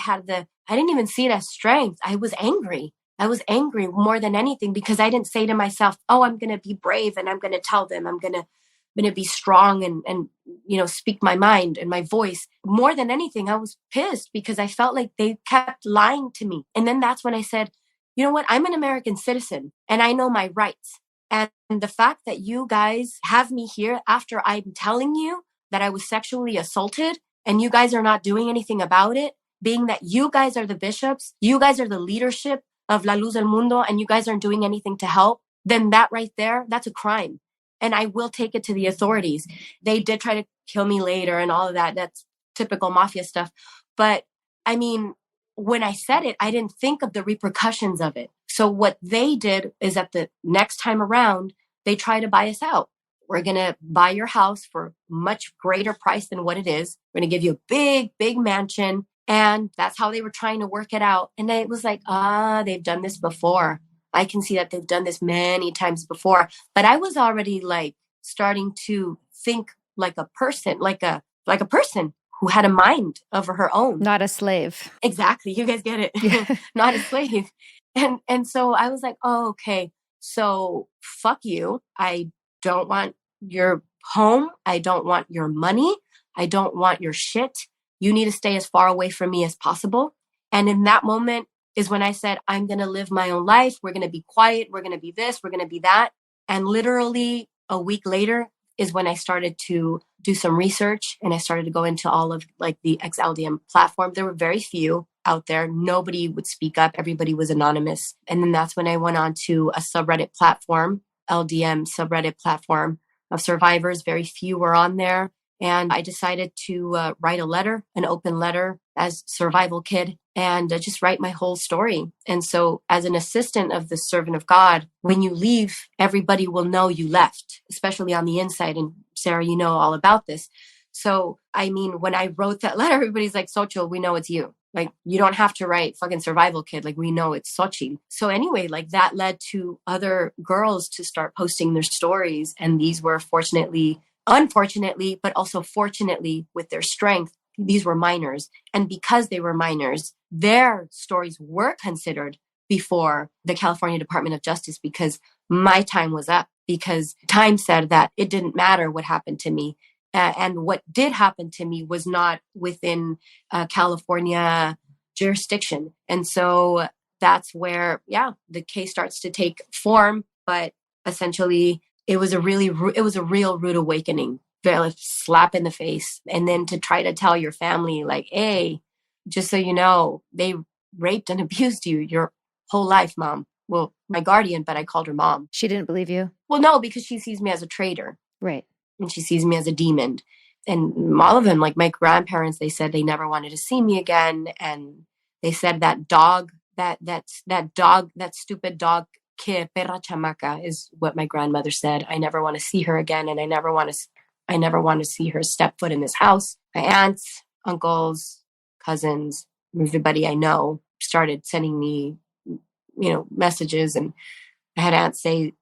didn't even see it as strength. I was angry. I was angry more than anything because I didn't say to myself, oh, I'm going to be brave and I'm going to tell them I'm going to be strong and, you know, speak my mind and my voice. More than anything, I was pissed because I felt like they kept lying to me. And then that's when I said, you know what? I'm an American citizen and I know my rights. And the fact that you guys have me here after I'm telling you that I was sexually assaulted and you guys are not doing anything about it, being that you guys are the bishops, you guys are the leadership of La Luz del Mundo, and you guys aren't doing anything to help, then that right there, that's a crime. And I will take it to the authorities. They did try to kill me later and all of that. That's typical mafia stuff. But I mean, when I said it, I didn't think of the repercussions of it. So what they did is that the next time around, they try to buy us out. We're going to buy your house for much greater price than what it is. We're going to give you a big, big mansion. And that's how they were trying to work it out. And it was like, they've done this before. I can see that they've done this many times before. But I was already like starting to think like a person, like a person who had a mind of her own. Not a slave. Exactly. You guys get it. Yeah. Not a slave. And so I was like, oh, okay. So fuck you. I don't want your home. I don't want your money. I don't want your shit. You need to stay as far away from me as possible. And in that moment is when I said, I'm going to live my own life. We're going to be quiet. We're going to be this. We're going to be that. And literally a week later is when I started to do some research and I started to go into all of like the LLDM platform. There were very few out there. Nobody would speak up. Everybody was anonymous. And then that's when I went on to a subreddit platform, LDM subreddit platform of survivors. Very few were on there. And I decided to write a letter, an open letter as survival kid, and just write my whole story. And so as an assistant of the servant of God, when you leave, everybody will know you left, especially on the inside. And Sarah, you know all about this. So, I mean, when I wrote that letter, everybody's like, Sochil, we know it's you. Like, you don't have to write fucking survival kid. Like, we know it's Sochil. So anyway, like that led to other girls to start posting their stories. And these were unfortunately, but also fortunately with their strength, these were minors. And because they were minors, their stories were considered before the California Department of Justice because my time was up, because time said that it didn't matter what happened to me. And what did happen to me was not within California jurisdiction. And so that's where, the case starts to take form. But essentially, it was a real rude awakening, a slap in the face. And then to try to tell your family, like, hey, just so you know, they raped and abused you your whole life, mom. Well, my guardian, but I called her mom. She didn't believe you? Well, no, because she sees me as a traitor. Right. And she sees me as a demon. And all of them, like my grandparents, they said they never wanted to see me again. And they said that dog, that stupid dog, que perra chamaca, is what my grandmother said. I never want to see her again. And I never want to see her step foot in this house. My aunts, uncles, cousins, everybody I know started sending me, messages. And I had aunts say,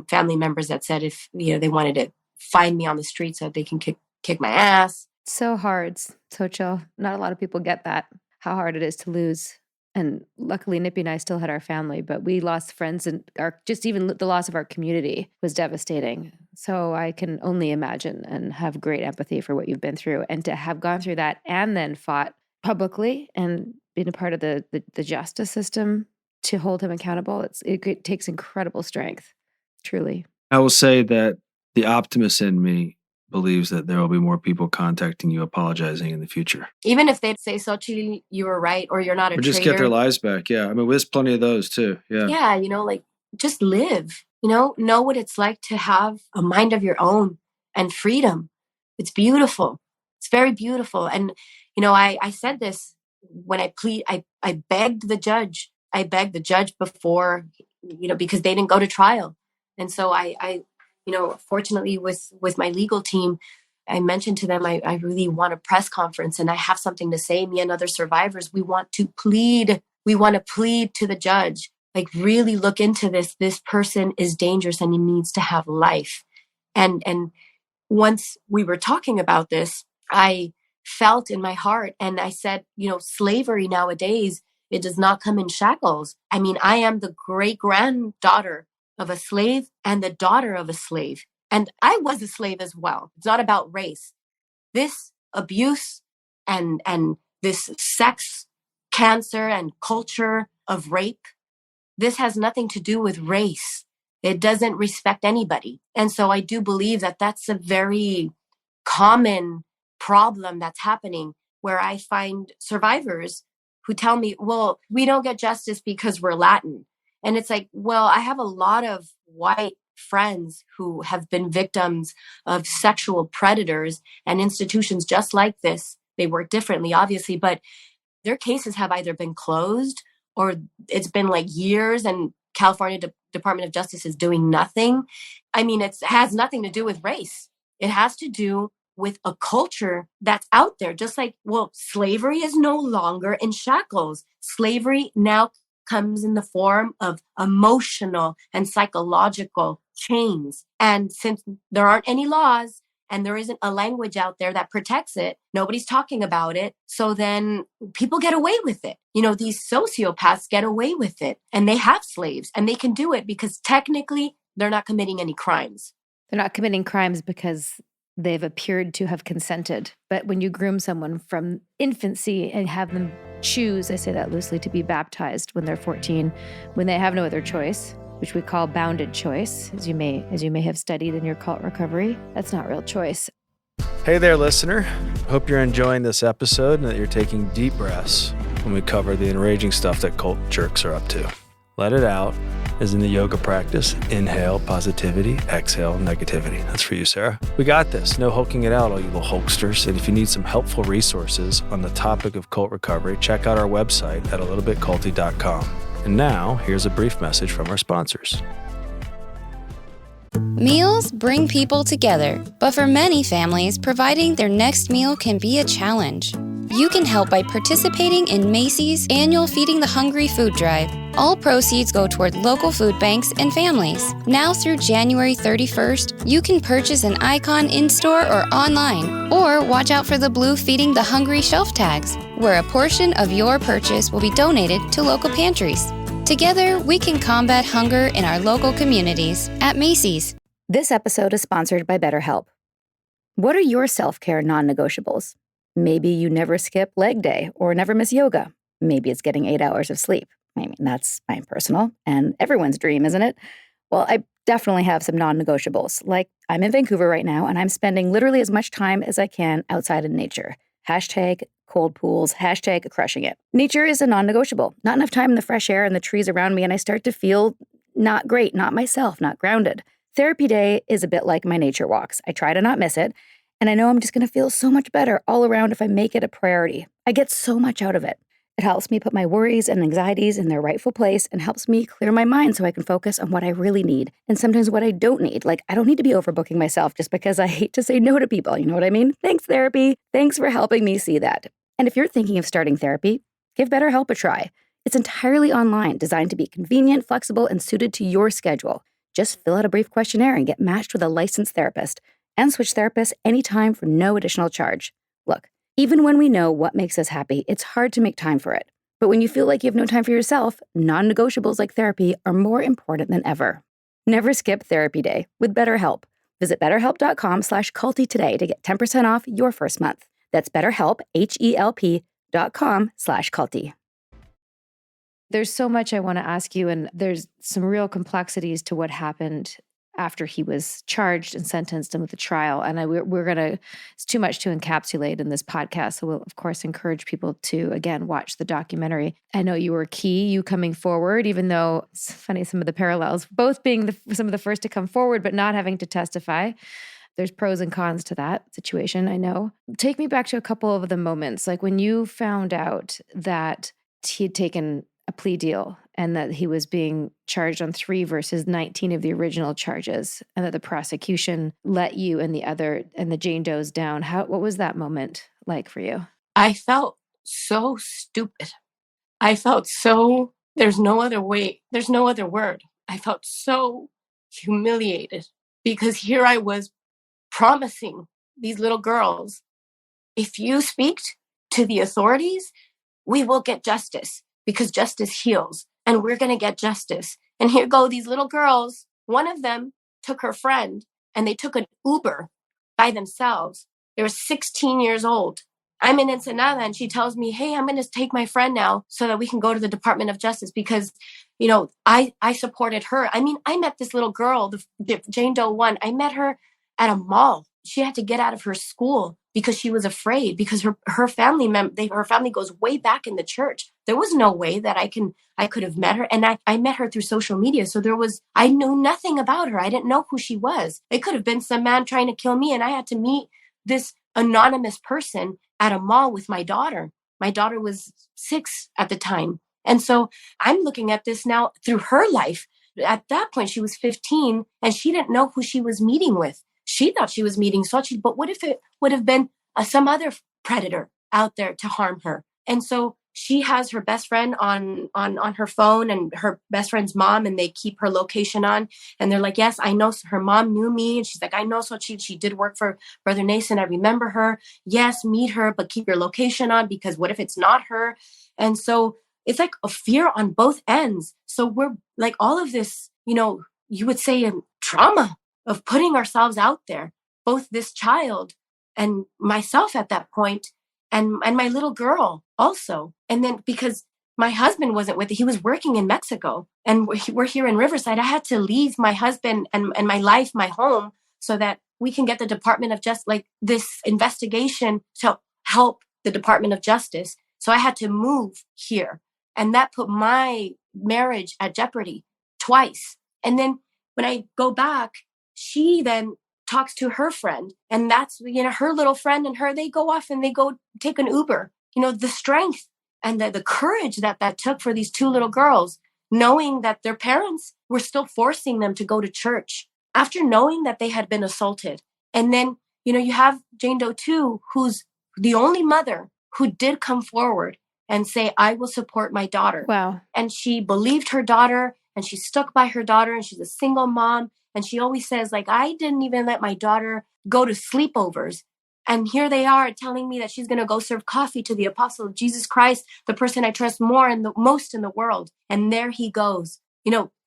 family members that said if, they wanted to find me on the street so that they can kick my ass. So hard, Sochil. Not a lot of people get that, how hard it is to lose. And luckily, Nippy and I still had our family, but we lost friends, and just even the loss of our community was devastating. So I can only imagine and have great empathy for what you've been through. And to have gone through that and then fought publicly and been a part of the justice system to hold him accountable, it takes incredible strength, truly. I will say that the optimist in me believes that there will be more people contacting you, apologizing in the future. Even if they'd say, Sochil, you were right, or you're not a traitor. Or just get their lives back. Yeah. I mean, there's plenty of those too. Yeah. Yeah. Like just live, know what it's like to have a mind of your own and freedom. It's beautiful. It's very beautiful. And, I said this when I begged the judge. I begged the judge before, because they didn't go to trial. And so I fortunately with my legal team, I mentioned to them, I really want a press conference and I have something to say. Me and other survivors, we want to plead to the judge, like really look into this. This person is dangerous and he needs to have life. And once we were talking about this, I felt in my heart and I said, slavery nowadays, it does not come in shackles. I mean, I am the great granddaughter of a slave and the daughter of a slave. And I was a slave as well. It's not about race. This abuse and this sex cancer and culture of rape, this has nothing to do with race. It doesn't respect anybody. And so I do believe that that's a very common problem that's happening, where I find survivors who tell me, well, we don't get justice because we're Latin. And it's like, well, I have a lot of white friends who have been victims of sexual predators and institutions just like this. They work differently, obviously, but their cases have either been closed or it's been like years and California Department of Justice is doing nothing. I mean, it has nothing to do with race. It has to do with a culture that's out there. Just like, well, slavery is no longer in shackles. Slavery now comes in the form of emotional and psychological chains. And since there aren't any laws and there isn't a language out there that protects it, nobody's talking about it. So then people get away with it. You know, these sociopaths get away with it and they have slaves and they can do it because technically they're not committing any crimes. They're not committing crimes because they've appeared to have consented. But when you groom someone from infancy and have them choose, I say that loosely, to be baptized when they're 14, when they have no other choice, which we call bounded choice, as you may have studied in your cult recovery, that's not real choice. Hey there, listener. Hope you're enjoying this episode and that you're taking deep breaths when we cover the enraging stuff that cult jerks are up to. Let it out, as in the yoga practice. Inhale positivity, exhale negativity. That's for you, Sarah. We got this. No hulking it out, all you little hulksters. And if you need some helpful resources on the topic of cult recovery, check out our website at alittlebitculty.com. And now, here's a brief message from our sponsors. Meals bring people together, but for many families, providing their next meal can be a challenge. You can help by participating in Macy's annual Feeding the Hungry food drive. All proceeds go toward local food banks and families. Now through January 31st, you can purchase an icon in-store or online, or watch out for the blue Feeding the Hungry shelf tags, where a portion of your purchase will be donated to local pantries. Together, we can combat hunger in our local communities at Macy's. This episode is sponsored by BetterHelp. What are your self-care non-negotiables? Maybe you never skip leg day or never miss yoga. Maybe it's getting 8 hours of sleep. I mean, that's my personal and everyone's dream, isn't it? Well, I definitely have some non-negotiables. Like, I'm in Vancouver right now and I'm spending literally as much time as I can outside in nature. Hashtag cold pools, hashtag crushing it. Nature is a non-negotiable. Not enough time in the fresh air and the trees around me and I start to feel not great, not myself, not grounded. Therapy day is a bit like my nature walks. I try to not miss it. And I know I'm just going to feel so much better all around if I make it a priority. I get so much out of it. It helps me put my worries and anxieties in their rightful place and helps me clear my mind so I can focus on what I really need and sometimes what I don't need. Like, I don't need to be overbooking myself just because I hate to say no to people. You know what I mean? Thanks, therapy. Thanks for helping me see that. And if you're thinking of starting therapy, give BetterHelp a try. It's entirely online, designed to be convenient, flexible, and suited to your schedule. Just fill out a brief questionnaire and get matched with a licensed therapist. And switch therapists anytime for no additional charge. Look, even when we know what makes us happy, it's hard to make time for it. But when you feel like you have no time for yourself, non-negotiables like therapy are more important than ever. Never skip therapy day with BetterHelp. Visit betterhelp.com/culty today to get 10% off your first month. That's BetterHelp, HELP.com/culty. There's so much I want to ask you, and there's some real complexities to what happened after he was charged and sentenced and with the trial. And we're going to, it's too much to encapsulate in this podcast. So we'll, of course, encourage people to, again, watch the documentary. I know you were key, you coming forward, even though it's funny, some of the parallels, both being some of the first to come forward, but not having to testify. There's pros and cons to that situation, I know. Take me back to a couple of the moments, like when you found out that he had taken a plea deal and that he was being charged on 3 versus 19 of the original charges, and that the prosecution let you and the Jane Does down. What was that moment like for you? I felt so stupid. I felt so, there's no other way, there's no other word. I felt so humiliated because here I was promising these little girls, if you speak to the authorities, we will get justice because justice heals. And we're going to get justice. And here go these little girls. One of them took her friend and they took an Uber by themselves. They were 16 years old. I'm in Ensenada and she tells me, hey, I'm going to take my friend now so that we can go to the Department of Justice because, you know, I supported her. I mean, I met this little girl, the Jane Doe 1. I met her at a mall. She had to get out of her school because she was afraid, because her family her family goes way back in the church. There was no way that I could have met her. And I met her through social media. So I knew nothing about her. I didn't know who she was. It could have been some man trying to kill me. And I had to meet this anonymous person at a mall with my daughter. My daughter was 6 at the time. And so I'm looking at this now through her life. At that point, she was 15 and she didn't know who she was meeting with. She thought she was meeting Sochil, but what if it would have been some other predator out there to harm her? And so she has her best friend on her phone and her best friend's mom, and they keep her location on. And they're like, yes, I know her mom knew me. And she's like, I know Sochil. She did work for Brother Nason. I remember her. Yes, meet her, but keep your location on, because what if it's not her? And so it's like a fear on both ends. So we're like all of this, you would say trauma of putting ourselves out there, both this child and myself at that point, and my little girl also. And then because my husband wasn't with it, he was working in Mexico, and we're here in Riverside. I had to leave my husband and my life, my home, so that we can get the Department of Justice, like this investigation, to help the Department of Justice. So I had to move here. And that put my marriage at jeopardy twice. And then when I go back, she then talks to her friend, and that's, her little friend and her, they go off and they go take an Uber. The strength and the courage that took for these 2 little girls, knowing that their parents were still forcing them to go to church after knowing that they had been assaulted. And then, you have Jane Doe 2, who's the only mother who did come forward and say, I will support my daughter. Wow. And she believed her daughter, and she stuck by her daughter, and she's a single mom. And she always says, like, I didn't even let my daughter go to sleepovers. And here they are telling me that she's going to go serve coffee to the apostle of Jesus Christ, the person I trust most in the world. And there he goes,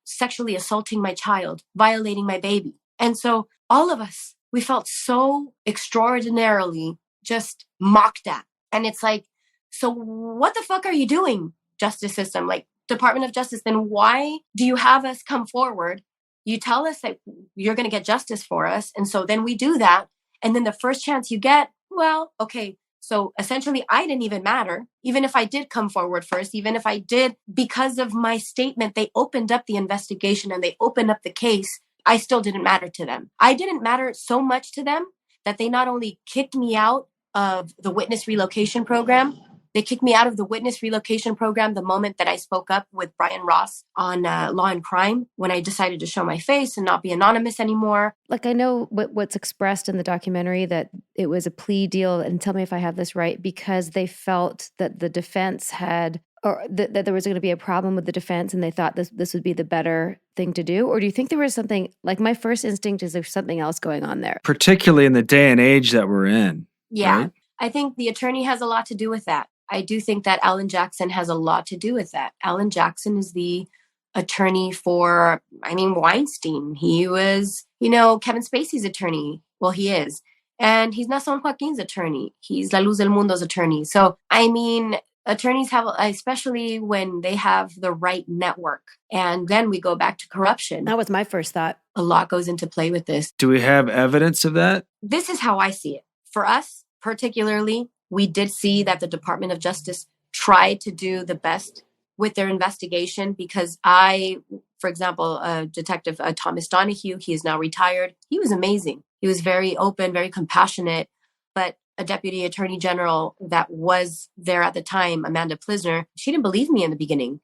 sexually assaulting my child, violating my baby. And so all of us, we felt so extraordinarily just mocked at. And it's like, so what the fuck are you doing, justice system? Like, Department of Justice, then why do you have us come forward? You tell us that you're going to get justice for us. And so then we do that. And then the first chance you get, well, okay, so essentially I didn't even matter. Even if I did come forward first, even if I did, because of my statement, they opened up the investigation and they opened up the case, I still didn't matter to them. I didn't matter so much to them that they not only kicked me out of the witness relocation program, they kicked me out of the witness relocation program the moment that I spoke up with Brian Ross on Law and Crime, when I decided to show my face and not be anonymous anymore. Like, I know what's expressed in the documentary, that it was a plea deal, and tell me if I have this right, because they felt that the defense had, or that there was going to be a problem with the defense, and they thought this would be the better thing to do? Or do you think there was something, like, my first instinct is there's something else going on there? Particularly in the day and age that we're in. Yeah, right? I think the attorney has a lot to do with that. I do think that Alan Jackson has a lot to do with that. Alan Jackson is the attorney for, Weinstein. He was, Kevin Spacey's attorney. Well, he is. And he's Nason Joaquin's attorney. He's La Luz del Mundo's attorney. So, attorneys have, especially when they have the right network. And then we go back to corruption. That was my first thought. A lot goes into play with this. Do we have evidence of that? This is how I see it. For us, particularly, we did see that the Department of Justice tried to do the best with their investigation, because for example, Detective Thomas Donahue, he is now retired. He was amazing. He was very open, very compassionate. But a deputy attorney general that was there at the time, Amanda Plisner, she didn't believe me in the beginning.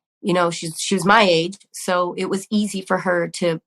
She was my age, so it was easy for her to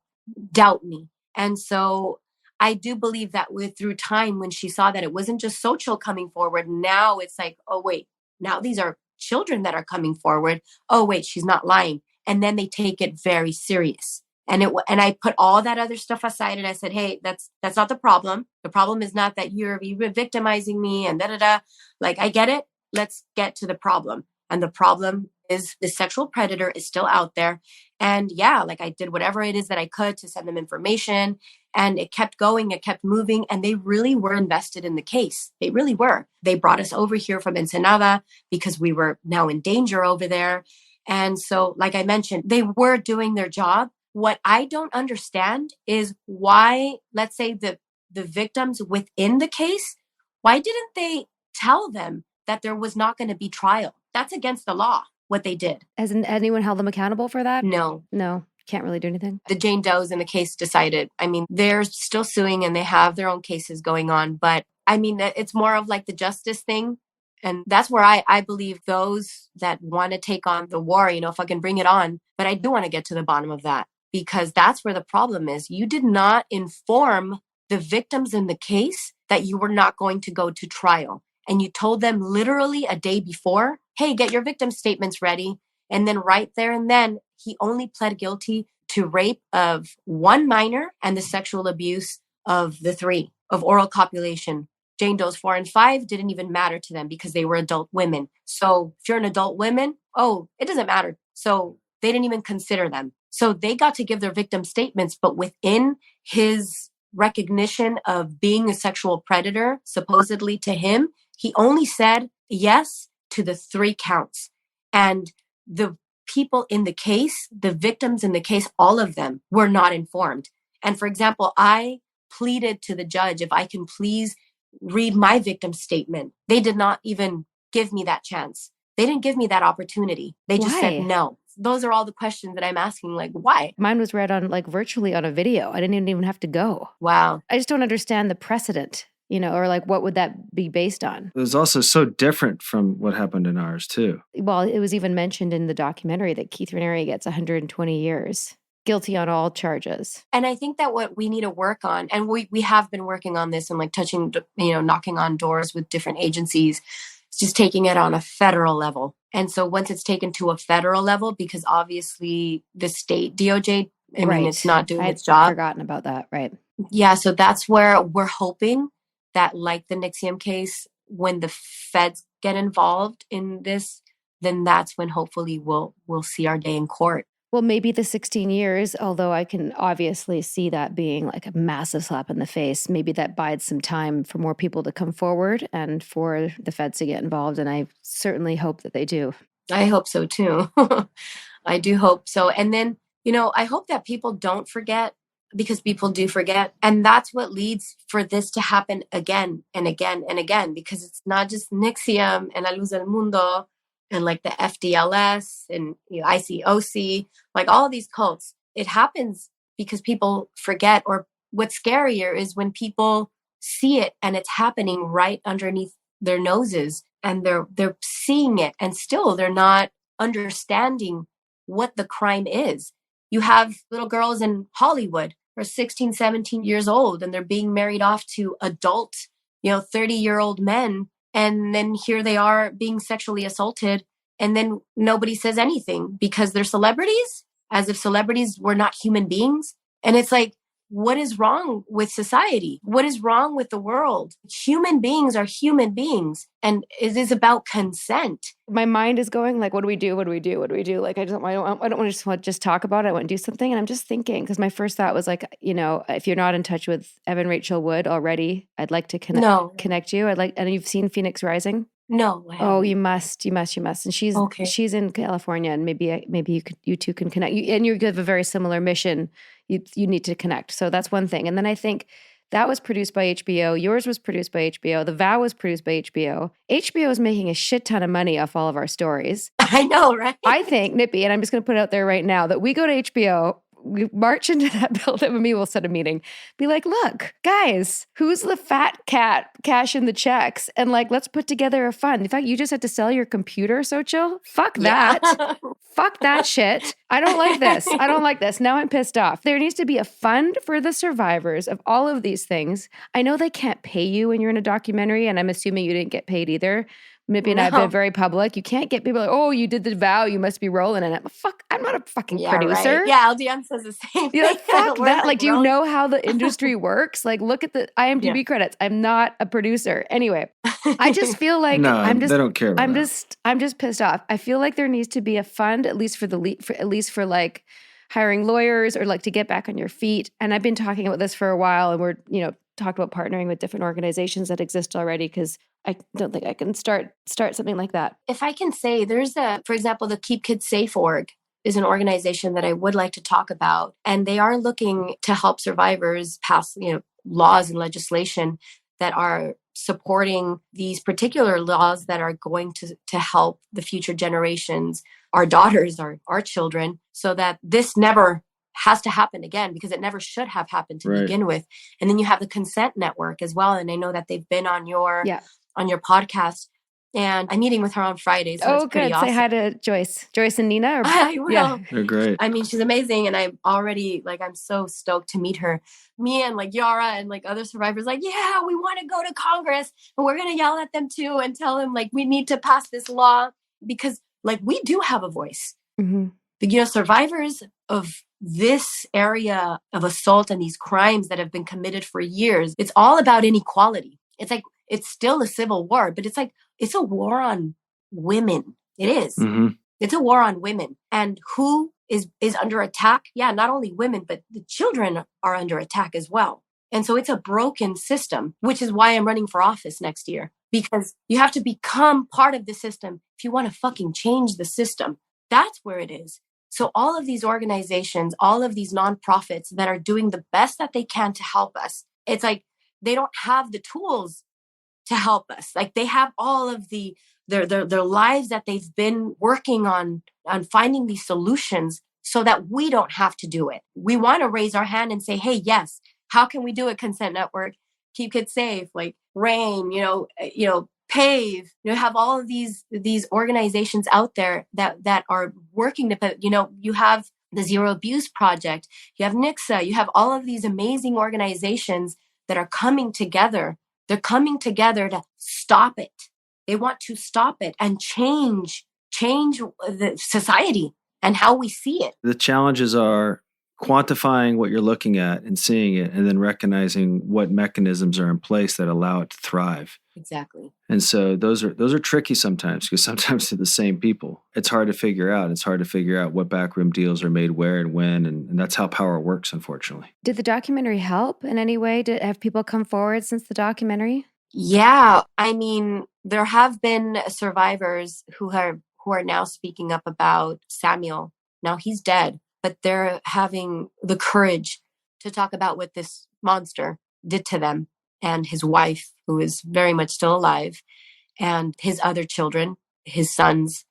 doubt me. And so I do believe that through time, when she saw that it wasn't just Sochil coming forward, now it's like, oh, wait, now these are children that are coming forward. Oh, wait, she's not lying. And then they take it very serious. And I put all that other stuff aside, and I said, hey, that's not the problem. The problem is not that you're victimizing me and da-da-da. Like, I get it. Let's get to the problem. And the problem is the sexual predator is still out there. And yeah, like, I did whatever it is that I could to send them information, and it kept going, it kept moving, and they really were invested in the case. They really were. They brought us over here from Ensenada because we were now in danger over there. And so, like I mentioned, they were doing their job. What I don't understand is why, let's say, the victims within the case Why didn't they tell them that there was not going to be trial? That's against the law, what they did. Hasn't anyone held them accountable for that? No. No, can't really do anything. The Jane Does in the case decided. I mean, they're still suing and they have their own cases going on. But I mean, it's more of like the justice thing. And that's where I believe those that want to take on the war, fucking bring it on. But I do want to get to the bottom of that, because that's where the problem is. You did not inform the victims in the case that you were not going to go to trial. And you told them literally a day before, hey, get your victim statements ready. And then right there and then, he only pled guilty to rape of one minor and the sexual abuse of the three, of oral copulation. Jane Doe's 4 and 5 didn't even matter to them because they were adult women. So if you're an adult woman, it doesn't matter. So they didn't even consider them. So they got to give their victim statements, but within his recognition of being a sexual predator, supposedly to him, he only said yes to the 3 counts. And the people in the case, the victims in the case, all of them were not informed. And for example, I pleaded to the judge if I can please read my victim statement. They did not even give me that chance. They didn't give me that opportunity. They just said no. Those are all the questions that I'm asking, like, why? Mine was read on virtually on a video. I didn't even have to go. Wow. I just don't understand the precedent, or like what would that be based on? It was also so different from what happened in ours too. Well, it was even mentioned in the documentary that Keith Raniere gets 120 years. Guilty on all charges. And I think that what we need to work on, and we have been working on this and like touching, knocking on doors with different agencies, it's just taking it on a federal level. And so once it's taken to a federal level, because obviously the state DOJ, it's not doing its job. I'd forgotten about that, right? Yeah, so that's where we're hoping that, like the Nixium case, when the feds get involved in this, then that's when hopefully we'll see our day in court. Well, maybe the 16 years, although I can obviously see that being like a massive slap in the face, maybe that bides some time for more people to come forward and for the feds to get involved. And I certainly hope that they do. I hope so too. I do hope so. And then, I hope that people don't forget, because people do forget. And that's what leads for this to happen again and again and again, because it's not just Nixium and La Luz del Mundo and like the FDLS and ICOC, like all of these cults. It happens because people forget, or what's scarier is when people see it and it's happening right underneath their noses and they're seeing it and still they're not understanding what the crime is. You have little girls in Hollywood who are 16, 17 years old and they're being married off to adult, 30-year-old men. And then here they are being sexually assaulted. And then nobody says anything because they're celebrities, as if celebrities were not human beings. And it's like, what is wrong with society? What is wrong with the world? Human beings are human beings. And it is about consent. My mind is going like, what do we do? What do we do? What do we do? Like, I don't want to just talk about it. I want to do something. And I'm just thinking, because my first thought was like, if you're not in touch with Evan Rachel Wood already, I'd like to connect you. And you've seen Phoenix Rising? No. Oh, you must. And she's in California, and maybe you two can connect. And you have a very similar mission. You need to connect. So that's one thing. And then I think that was produced by HBO. Yours was produced by HBO. The Vow was produced by HBO. HBO is making a shit ton of money off all of our stories. I know, right? I think, Nippy, and I'm just going to put it out there right now, that we go to HBO, we march into that building, and maybe we'll set a meeting, be like, look, guys, who's the fat cat cashing the checks? And like, let's put together a fund. In fact, you just had to sell your computer, Sochil? Fuck that. Yeah. Fuck that shit. I don't like this. Now I'm pissed off. There needs to be a fund for the survivors of all of these things. I know they can't pay you when you're in a documentary, and I'm assuming you didn't get paid either. Nippy and I have been very public. You can't get people like, oh, you did the Vow, you must be rolling in it. Fuck, I'm not a fucking producer. Right. Yeah, LDM says the same thing. You're like, fuck that. Like, do you know how the industry works? Like, look at the IMDb credits. I'm not a producer. Anyway, I just feel like they don't care about I'm just pissed off. I feel like there needs to be a fund, at least for like hiring lawyers or like to get back on your feet. And I've been talking about this for a while, and we're, talked about partnering with different organizations that exist already, because I don't think I can start something like that. If I can say, for example, the Keep Kids Safe org is an organization that I would like to talk about. And they are looking to help survivors pass, laws and legislation that are supporting these particular laws that are going to help the future generations, our daughters, our children, so that this never has to happen again, because it never should have happened to begin with. And then you have the Consent Network as well. And I know that they've been on your podcast, and I'm meeting with her on Friday. So it's pretty good. awesome. Say hi to Joyce and Nina. I will. Yeah. They're great. I mean, she's amazing. And I'm already I'm so stoked to meet her. Me and Yara and other survivors, yeah, we want to go to Congress and we're going to yell at them too and tell them we need to pass this law, because we do have a voice. Mm-hmm. Survivors of this area of assault and these crimes that have been committed for years, it's all about inequality. It's it's still a civil war, but it's a war on women. It is. Mm-hmm. It's a war on women. And who is under attack? Yeah, not only women, but the children are under attack as well. And so it's a broken system, which is why I'm running for office next year, because you have to become part of the system if you want to fucking change the system. That's where it is. So all of these organizations, all of these nonprofits that are doing the best that they can to help us, it's they don't have the tools to help us. They have all of their lives that they've been working on finding these solutions so that we don't have to do it. We want to raise our hand and say, hey, yes, how can we do it? Consent Network, Keep Kids Safe, RAINN, PAVE, have all of these organizations out there that are working to, you have the Zero Abuse Project, you have NICSA, you have all of these amazing organizations that are coming together. They're coming together to stop it. They want to stop it and change the society and how we see it. The challenges are quantifying what you're looking at and seeing it, and then recognizing what mechanisms are in place that allow it to thrive. Exactly. And so those are tricky sometimes, because sometimes they're the same people. It's hard to figure out. It's hard to figure out what backroom deals are made where and when, and that's how power works, unfortunately. Did the documentary help in any way? Have people come forward since the documentary? Yeah, I mean, there have been survivors who are now speaking up about Samuel. Now he's dead, but they're having the courage to talk about what this monster did to them, and his wife, who is very much still alive, and his other children, his sons,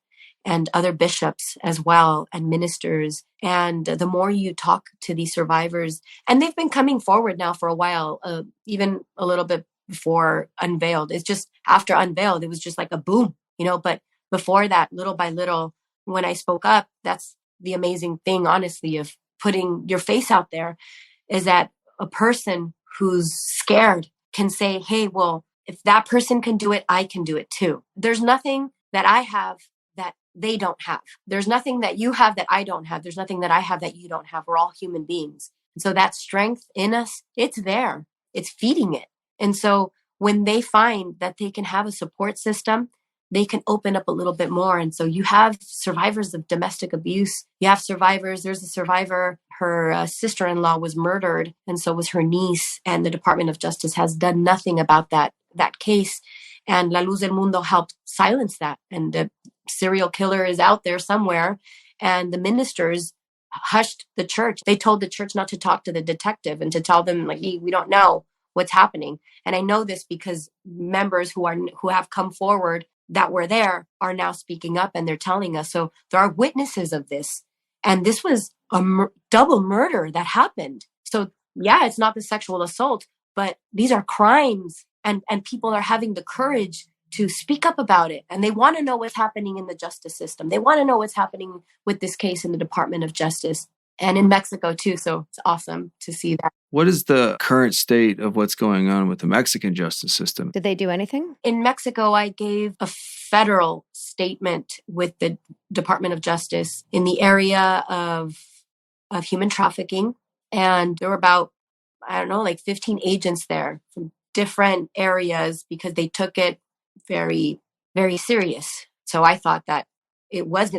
and other bishops as well, and ministers. And the more you talk to these survivors, and they've been coming forward now for a while, even a little bit before Unveiled. It's just after Unveiled, it was just a boom, but before that, little by little, when I spoke up, that's the amazing thing, honestly, of putting your face out there, is that a person who's scared can say, hey, well, if that person can do it, I can do it too. There's nothing that I have that they don't have. There's nothing that you have that I don't have. There's nothing that I have that you don't have. We're all human beings. And so that strength in us, it's there. It's feeding it. And so when they find that they can have a support system, they can open up a little bit more. And so you have survivors of domestic abuse. You have survivors. There's a survivor, her sister-in-law was murdered, and so was her niece. And the Department of Justice has done nothing about that case. And La Luz del Mundo helped silence that. And the serial killer is out there somewhere. And the ministers hushed the church. They told the church not to talk to the detective and to tell them, hey, we don't know what's happening. And I know this because members who have come forward that were there are now speaking up, and they're telling us. So there are witnesses of this. And this was a double murder that happened. So yeah, it's not the sexual assault, but these are crimes, and people are having the courage to speak up about it. And they want to know what's happening in the justice system. They want to know what's happening with this case in the Department of Justice and in Mexico too. So it's awesome to see that. What is the current state of what's going on with the Mexican justice system? Did they do anything? In Mexico, I gave a federal statement with the Department of Justice in the area of human trafficking. And there were about, 15 agents there from different areas, because they took it very, very serious. So I thought that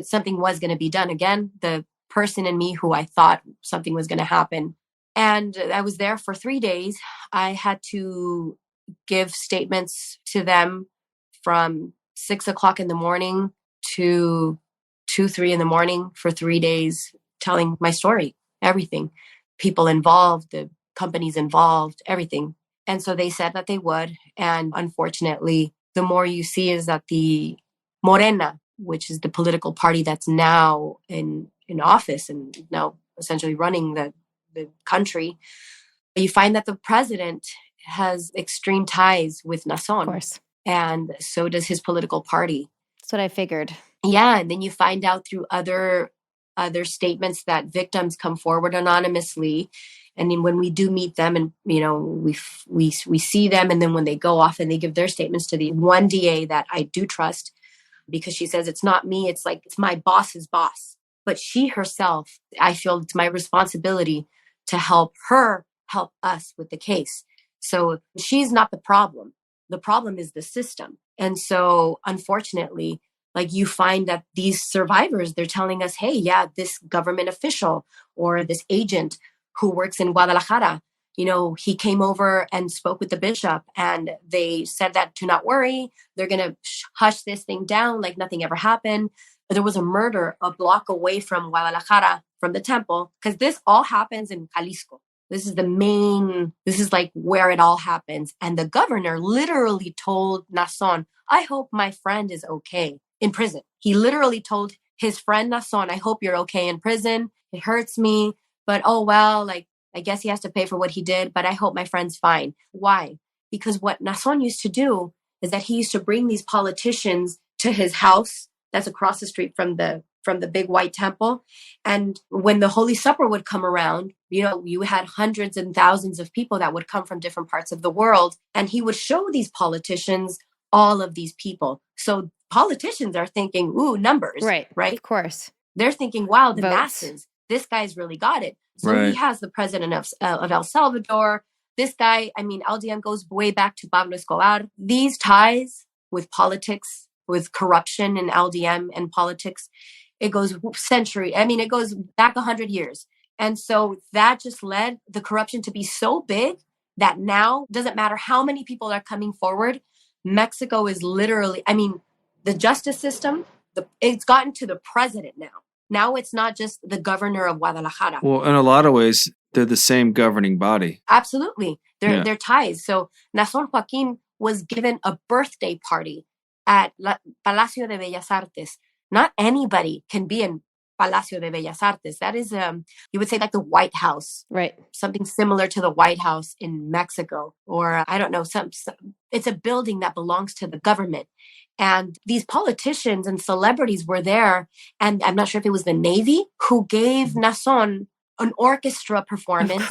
something was going to be done. Again, the person in me who I thought something was going to happen. And I was there for 3 days. I had to give statements to them from 6 o'clock in the morning to 2-3 in the morning for 3 days, telling my story, everything, people involved, the companies involved, everything. And so they said that they would. And unfortunately, the more you see is that the Morena, which is the political party that's now in office and now essentially running the country, you find that the president has extreme ties with Nason. Of course. And so does his political party. That's what I figured. Yeah, and then you find out through other statements that victims come forward anonymously, and then when we do meet them, and we see them, and then when they go off and they give their statements to the one DA that I do trust, because she says it's not me, it's like it's my boss's boss, but she herself, I feel it's my responsibility to help her help us with the case. So she's not the problem. The problem is the system. And so unfortunately, like you find that these survivors, they're telling us, hey, yeah, this government official or this agent who works in Guadalajara, he came over and spoke with the bishop and they said that to not worry, they're going to hush this thing down like nothing ever happened. But there was a murder a block away from Guadalajara, from the temple, because this all happens in Jalisco. This is like where it all happens. And the governor literally told Nason, I hope my friend is okay in prison. He literally told his friend Nason, I hope you're okay in prison. It hurts me, but oh, well, like, I guess he has to pay for what he did, but I hope my friend's fine. Why? Because what Nason used to do is that he used to bring these politicians to his house that's across the street from the big white temple. And when the Holy Supper would come around, you had hundreds and thousands of people that would come from different parts of the world. And he would show these politicians all of these people. So politicians are thinking, ooh, numbers, right? Of course. They're thinking, wow, the Votes. masses, this guy's really got it. So Right. he has the president of El Salvador. This guy, LDM goes way back to Pablo Escobar. These ties with politics, with corruption in LDM and politics, it goes it goes back 100 years. And so that just led the corruption to be so big that now doesn't matter how many people are coming forward. Mexico is literally, the justice system, it's gotten to the president now. Now it's not just the governor of Guadalajara. Well, in a lot of ways, they're the same governing body. Absolutely. Yeah. They're ties. So Nason Joaquin was given a birthday party at Palacio de Bellas Artes. Not anybody can be in Palacio de Bellas Artes. That is, you would say like the White House. Right. Something similar to the White House in Mexico. Or I don't know, it's a building that belongs to the government. And these politicians and celebrities were there. And I'm not sure if it was the Navy who gave Nason an orchestra performance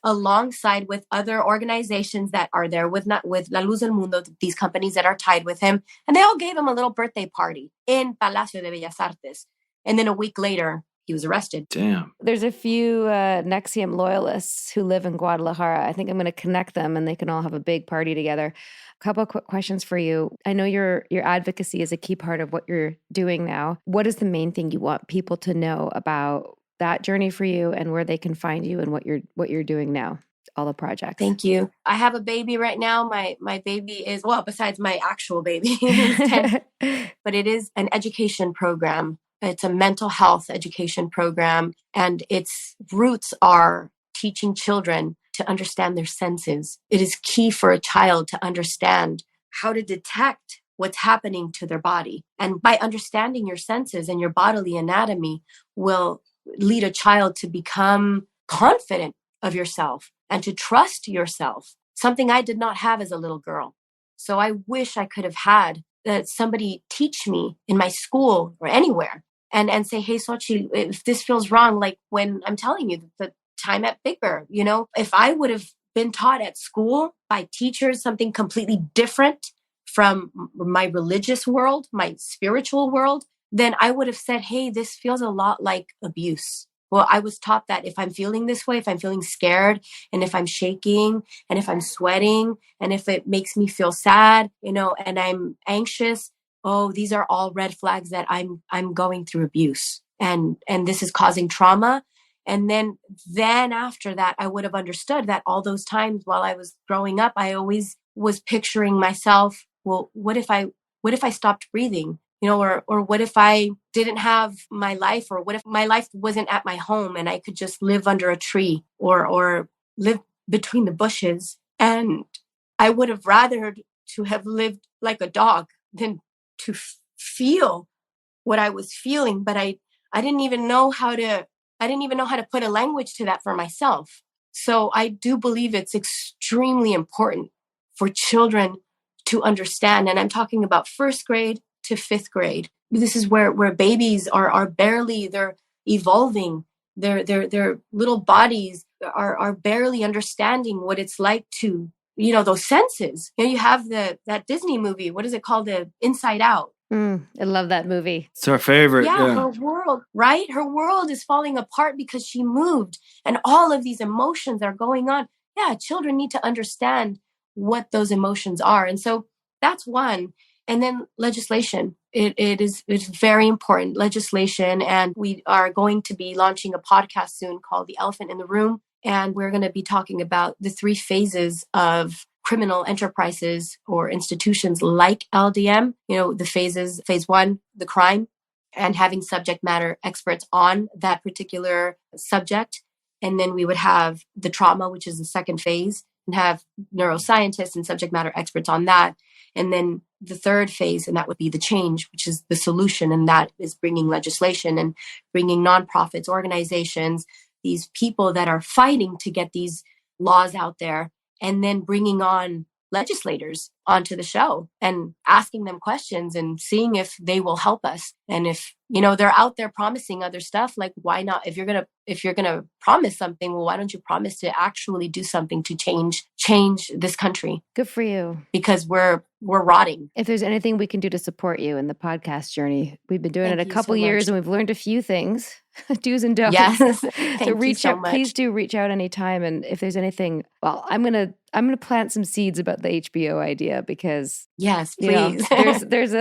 alongside with other organizations that are there with La Luz del Mundo, these companies that are tied with him. And they all gave him a little birthday party in Palacio de Bellas Artes. And then a week later, he was arrested. Damn. There's a few Nexium loyalists who live in Guadalajara. I think I'm going to connect them and they can all have a big party together. A couple of quick questions for you. I know your advocacy is a key part of what you're doing now. What is the main thing you want people to know about that journey for you and where they can find you and what you're doing now, all the projects? Thank you. I have a baby right now. My baby is, well, besides my actual baby, he's 10, but it is an education program. It's a mental health education program, and its roots are teaching children to understand their senses. It is key for a child to understand how to detect what's happening to their body. And by understanding your senses and your bodily anatomy will lead a child to become confident of yourself and to trust yourself, something I did not have as a little girl. So I wish I could have had somebody teach me in my school or anywhere and say, hey, Sochil, if this feels wrong, like when I'm telling you the time at Big Bear, if I would have been taught at school by teachers something completely different from my religious world, my spiritual world, then I would have said, hey, this feels a lot like abuse. Well, I was taught that if I'm feeling this way, if I'm feeling scared, and if I'm shaking, and if I'm sweating, and if it makes me feel sad, and I'm anxious, oh, these are all red flags that I'm going through abuse, and this is causing trauma. And then after that, I would have understood that all those times while I was growing up, I always was picturing myself, well, what if I stopped breathing? Or what if I didn't have my life, or what if my life wasn't at my home and I could just live under a tree or live between the bushes? And I would have rather to have lived like a dog than to feel what I was feeling. But I didn't even know how to put a language to that for myself. So I do believe it's extremely important for children to understand. And I'm talking about 1st grade to 5th grade. This is where babies are barely, they're evolving. Their little bodies are barely understanding what it's like to, those senses. You have that Disney movie. What is it called? The Inside Out. I love that movie. It's our favorite. Yeah, her world, right? Her world is falling apart because she moved and all of these emotions are going on. Yeah, children need to understand what those emotions are. And so that's one. And then legislation. It's very important, legislation. And we are going to be launching a podcast soon called The Elephant in the Room. And we're going to be talking about the 3 phases of criminal enterprises or institutions like LLDM. The phases: phase 1, the crime, and having subject matter experts on that particular subject. And then we would have the trauma, which is the 2nd phase, and have neuroscientists and subject matter experts on that. And then the 3rd phase, and that would be the change, which is the solution. And that is bringing legislation and bringing nonprofits, organizations, these people that are fighting to get these laws out there, and then bringing on legislators onto the show and asking them questions and seeing if they will help us. And if, they're out there promising other stuff, like, why not? If you're going to promise something, well, why don't you promise to actually do something to change this country? Good for you. Because we're rotting. If there's anything we can do to support you in the podcast journey, we've been doing Thank it a you couple so years much. and we've learned a few things, do's and don'ts. Yes. So Thank reach you so out, much. please do reach out anytime. And if there's anything, well, I'm going to plant some seeds about the HBO idea because Yes, you know, please. there's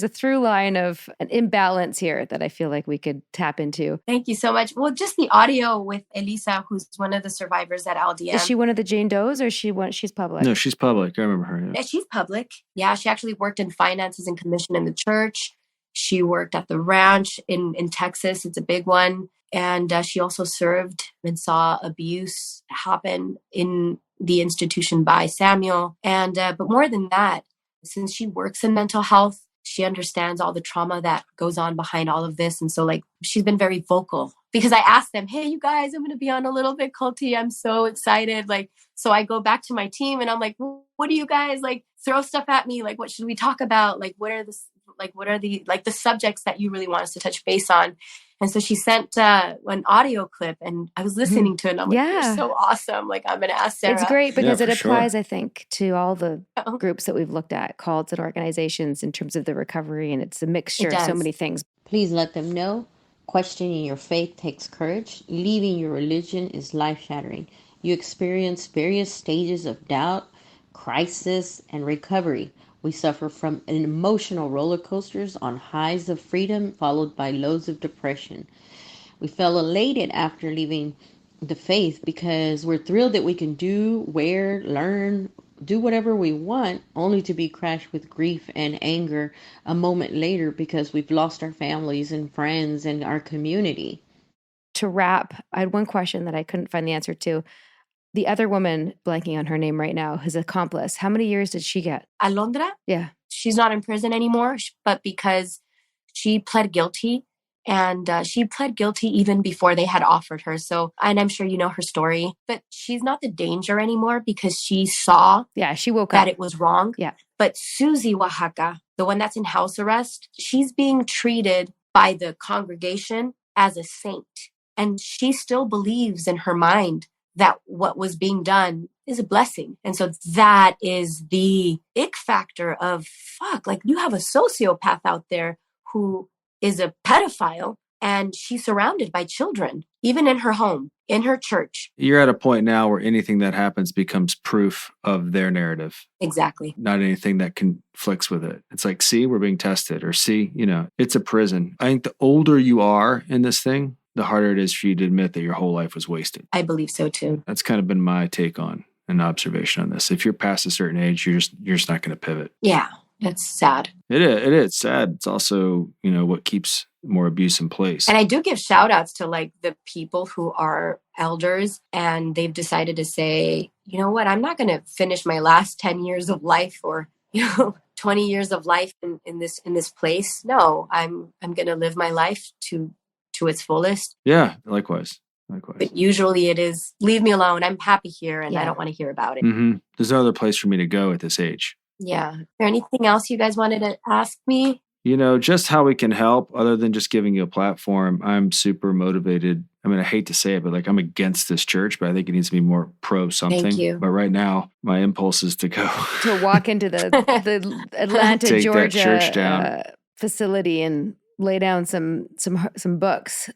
a through line of an imbalance here that I feel like we could tap into. Thank you so much. Well, just the audio with Elisa, who's one of the survivors at LDM. Is she one of the Jane Does or she's public? No, she's public. I remember her. Yeah. Yeah, she's public. Yeah, she actually worked in finances and commission in the church. She worked at the ranch in Texas. It's a big one. And she also served and saw abuse happen in the institution by Samuel. And but more than that, since she works in mental health, she understands all the trauma that goes on behind all of this. And so, like, she's been very vocal because I asked them, hey, you guys, I'm going to be on a little bit culty. I'm so excited. Like, so I go back to my team and I'm like, well, what do you guys like? Throw stuff at me. Like, what should we talk about? Like, what are the subjects that you really want us to touch base on? And so she sent an audio clip and I was listening to it and I'm like, you're so awesome. Like, I'm going to ask Sarah. It's great because it applies, sure. I think, to all the groups that we've looked at, cults and organizations in terms of the recovery. And it's a mixture of so many things. Please let them know. Questioning your faith takes courage. Leaving your religion is life-shattering. You experience various stages of doubt, crisis, and recovery. We suffer from emotional roller coasters on highs of freedom followed by lows of depression. We feel elated after leaving the faith because we're thrilled that we can do, wear, learn, do whatever we want, only to be crashed with grief and anger a moment later because we've lost our families and friends and our community. To wrap, I had one question that I couldn't find the answer to. The other woman, blanking on her name right now, his accomplice, how many years did she get? Alondra? Yeah. She's not in prison anymore, but because she pled guilty, and she pled guilty even before they had offered her. So, and I'm sure you know her story, but she's not the danger anymore because she saw she woke up that it was wrong. Yeah. But Susie Oaxaca, the one that's in house arrest, she's being treated by the congregation as a saint. And she still believes in her mind that what was being done is a blessing. And so that is the ick factor of, fuck, like you have a sociopath out there who is a pedophile and she's surrounded by children, even in her home, in her church. You're at a point now where anything that happens becomes proof of their narrative. Exactly. Not anything that conflicts with it. It's like, see, we're being tested, or see, it's a prison. I think the older you are in this thing, the harder it is for you to admit that your whole life was wasted. I believe so too. That's kind of been my take on an observation on this. If you're past a certain age, you're just not going to pivot. Yeah, that's sad. It is sad. It's also, what keeps more abuse in place. And I do give shout outs to like the people who are elders and they've decided to say, you know what, I'm not going to finish my last 10 years of life or, 20 years of life in this place. No, I'm going to live my life to its fullest. Yeah, likewise. But usually it is, leave me alone. I'm happy here and Yeah. I don't want to hear about it. Mm-hmm. There's no other place for me to go at this age. Yeah. Is there anything else you guys wanted to ask me? Just how we can help other than just giving you a platform. I'm super motivated. I mean, I hate to say it, but I'm against this church, but I think it needs to be more pro something. Thank you. But right now, my impulse is to go To walk into the Atlanta, Take that Georgia church down. facility and lay down some books.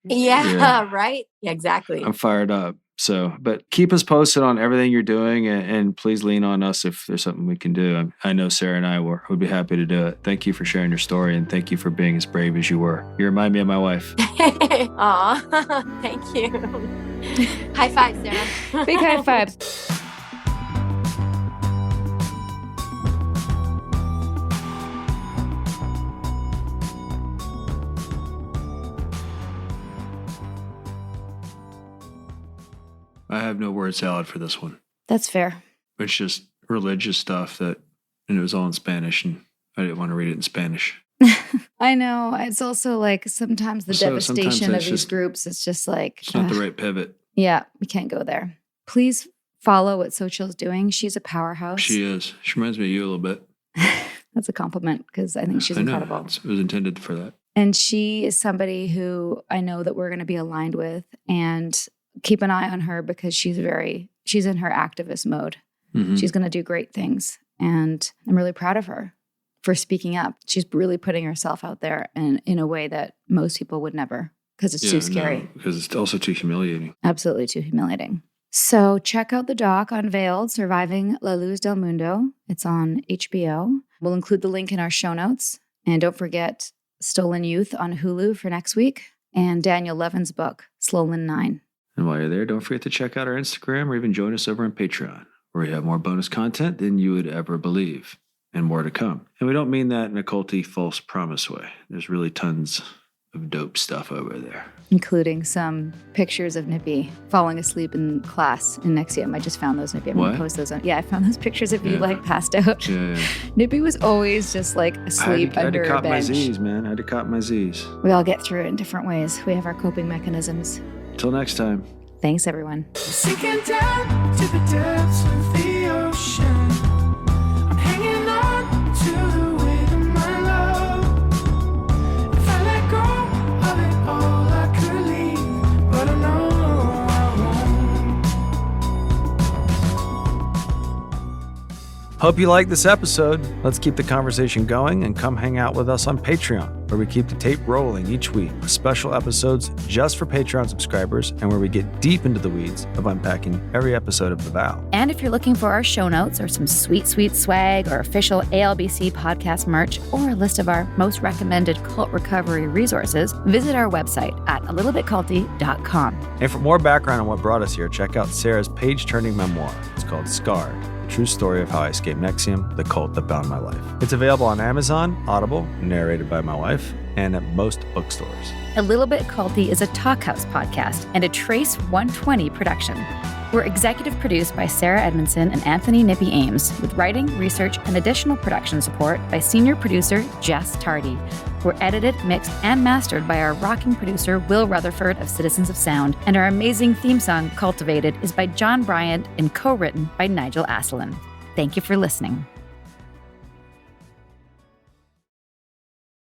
Yeah, right? Yeah, exactly. I'm fired up. So, but keep us posted on everything you're doing and please lean on us if there's something we can do. I know Sarah and I would be happy to do it. Thank you for sharing your story and thank you for being as brave as you were. You remind me of my wife. Aw, thank you. High five, Sarah. Big high fives. I have no word salad for this one. That's fair. It's just religious stuff and it was all in Spanish and I didn't want to read it in Spanish. I know. It's also sometimes the So sometimes devastation of it's these just- groups. It's just It's not the right pivot. Yeah, we can't go there. Please follow what Sochil's doing. She's a powerhouse. She is. She reminds me of you a little bit. That's a compliment because I think she's I know. incredible. It was intended for that. And she is somebody who I know that we're going to be aligned with and keep an eye on her because she's in her activist mode. Mhm. She's going to do great things. And I'm really proud of her for speaking up. She's really putting herself out there in a way that most people would never because it's too scary. Because it's also too humiliating. Absolutely too humiliating. So check out the doc Unveiled, Surviving La Luz del Mundo. It's on HBO. We'll include the link in our show notes. And don't forget Stolen Youth on Hulu for next week and Daniel Levin's book, Slolan 9. And while you're there, don't forget to check out our Instagram or even join us over on Patreon, where we have more bonus content than you would ever believe and more to come. And we don't mean that in a culty false promise way. There's really tons of dope stuff over there. Including some pictures of Nippy falling asleep in class in Nexium. I just found those, Nippy. I'm going What? to post those on. Yeah, I found those pictures of you Yeah. passed out. Yeah. Nippy was always just asleep I had under to a cop my bench. Z's, man. I had to cop my Z's. We all get through it in different ways. We have our coping mechanisms. Till next time. Thanks, everyone. Sinking down to the depths of the ocean. I'm hanging on to the weight of my love. If I let go of it all, I could leave, but I know I won't. Hope you liked this episode. Let's keep the conversation going and come hang out with us on Patreon, where we keep the tape rolling each week with special episodes just for Patreon subscribers and where we get deep into the weeds of unpacking every episode of The Vow. And if you're looking for our show notes or some sweet, sweet swag or official ALBC podcast merch or a list of our most recommended cult recovery resources, visit our website at alittlebitculty.com. And for more background on what brought us here, check out Sarah's page-turning memoir. It's called Scarred, the true story of how I escaped Nexium, the cult that bound my life. It's available on Amazon, Audible, narrated by my wife, and at most bookstores. A Little Bit Culty is a Talkhouse podcast and a Trace 120 production. We're executive produced by Sarah Edmondson and Anthony Nippy Ames, with writing, research, and additional production support by senior producer Jess Tardy. We're edited, mixed, and mastered by our rocking producer Will Rutherford of Citizens of Sound, and our amazing theme song, Cultivated, is by John Bryant and co-written by Nigel Asselin. Thank you for listening.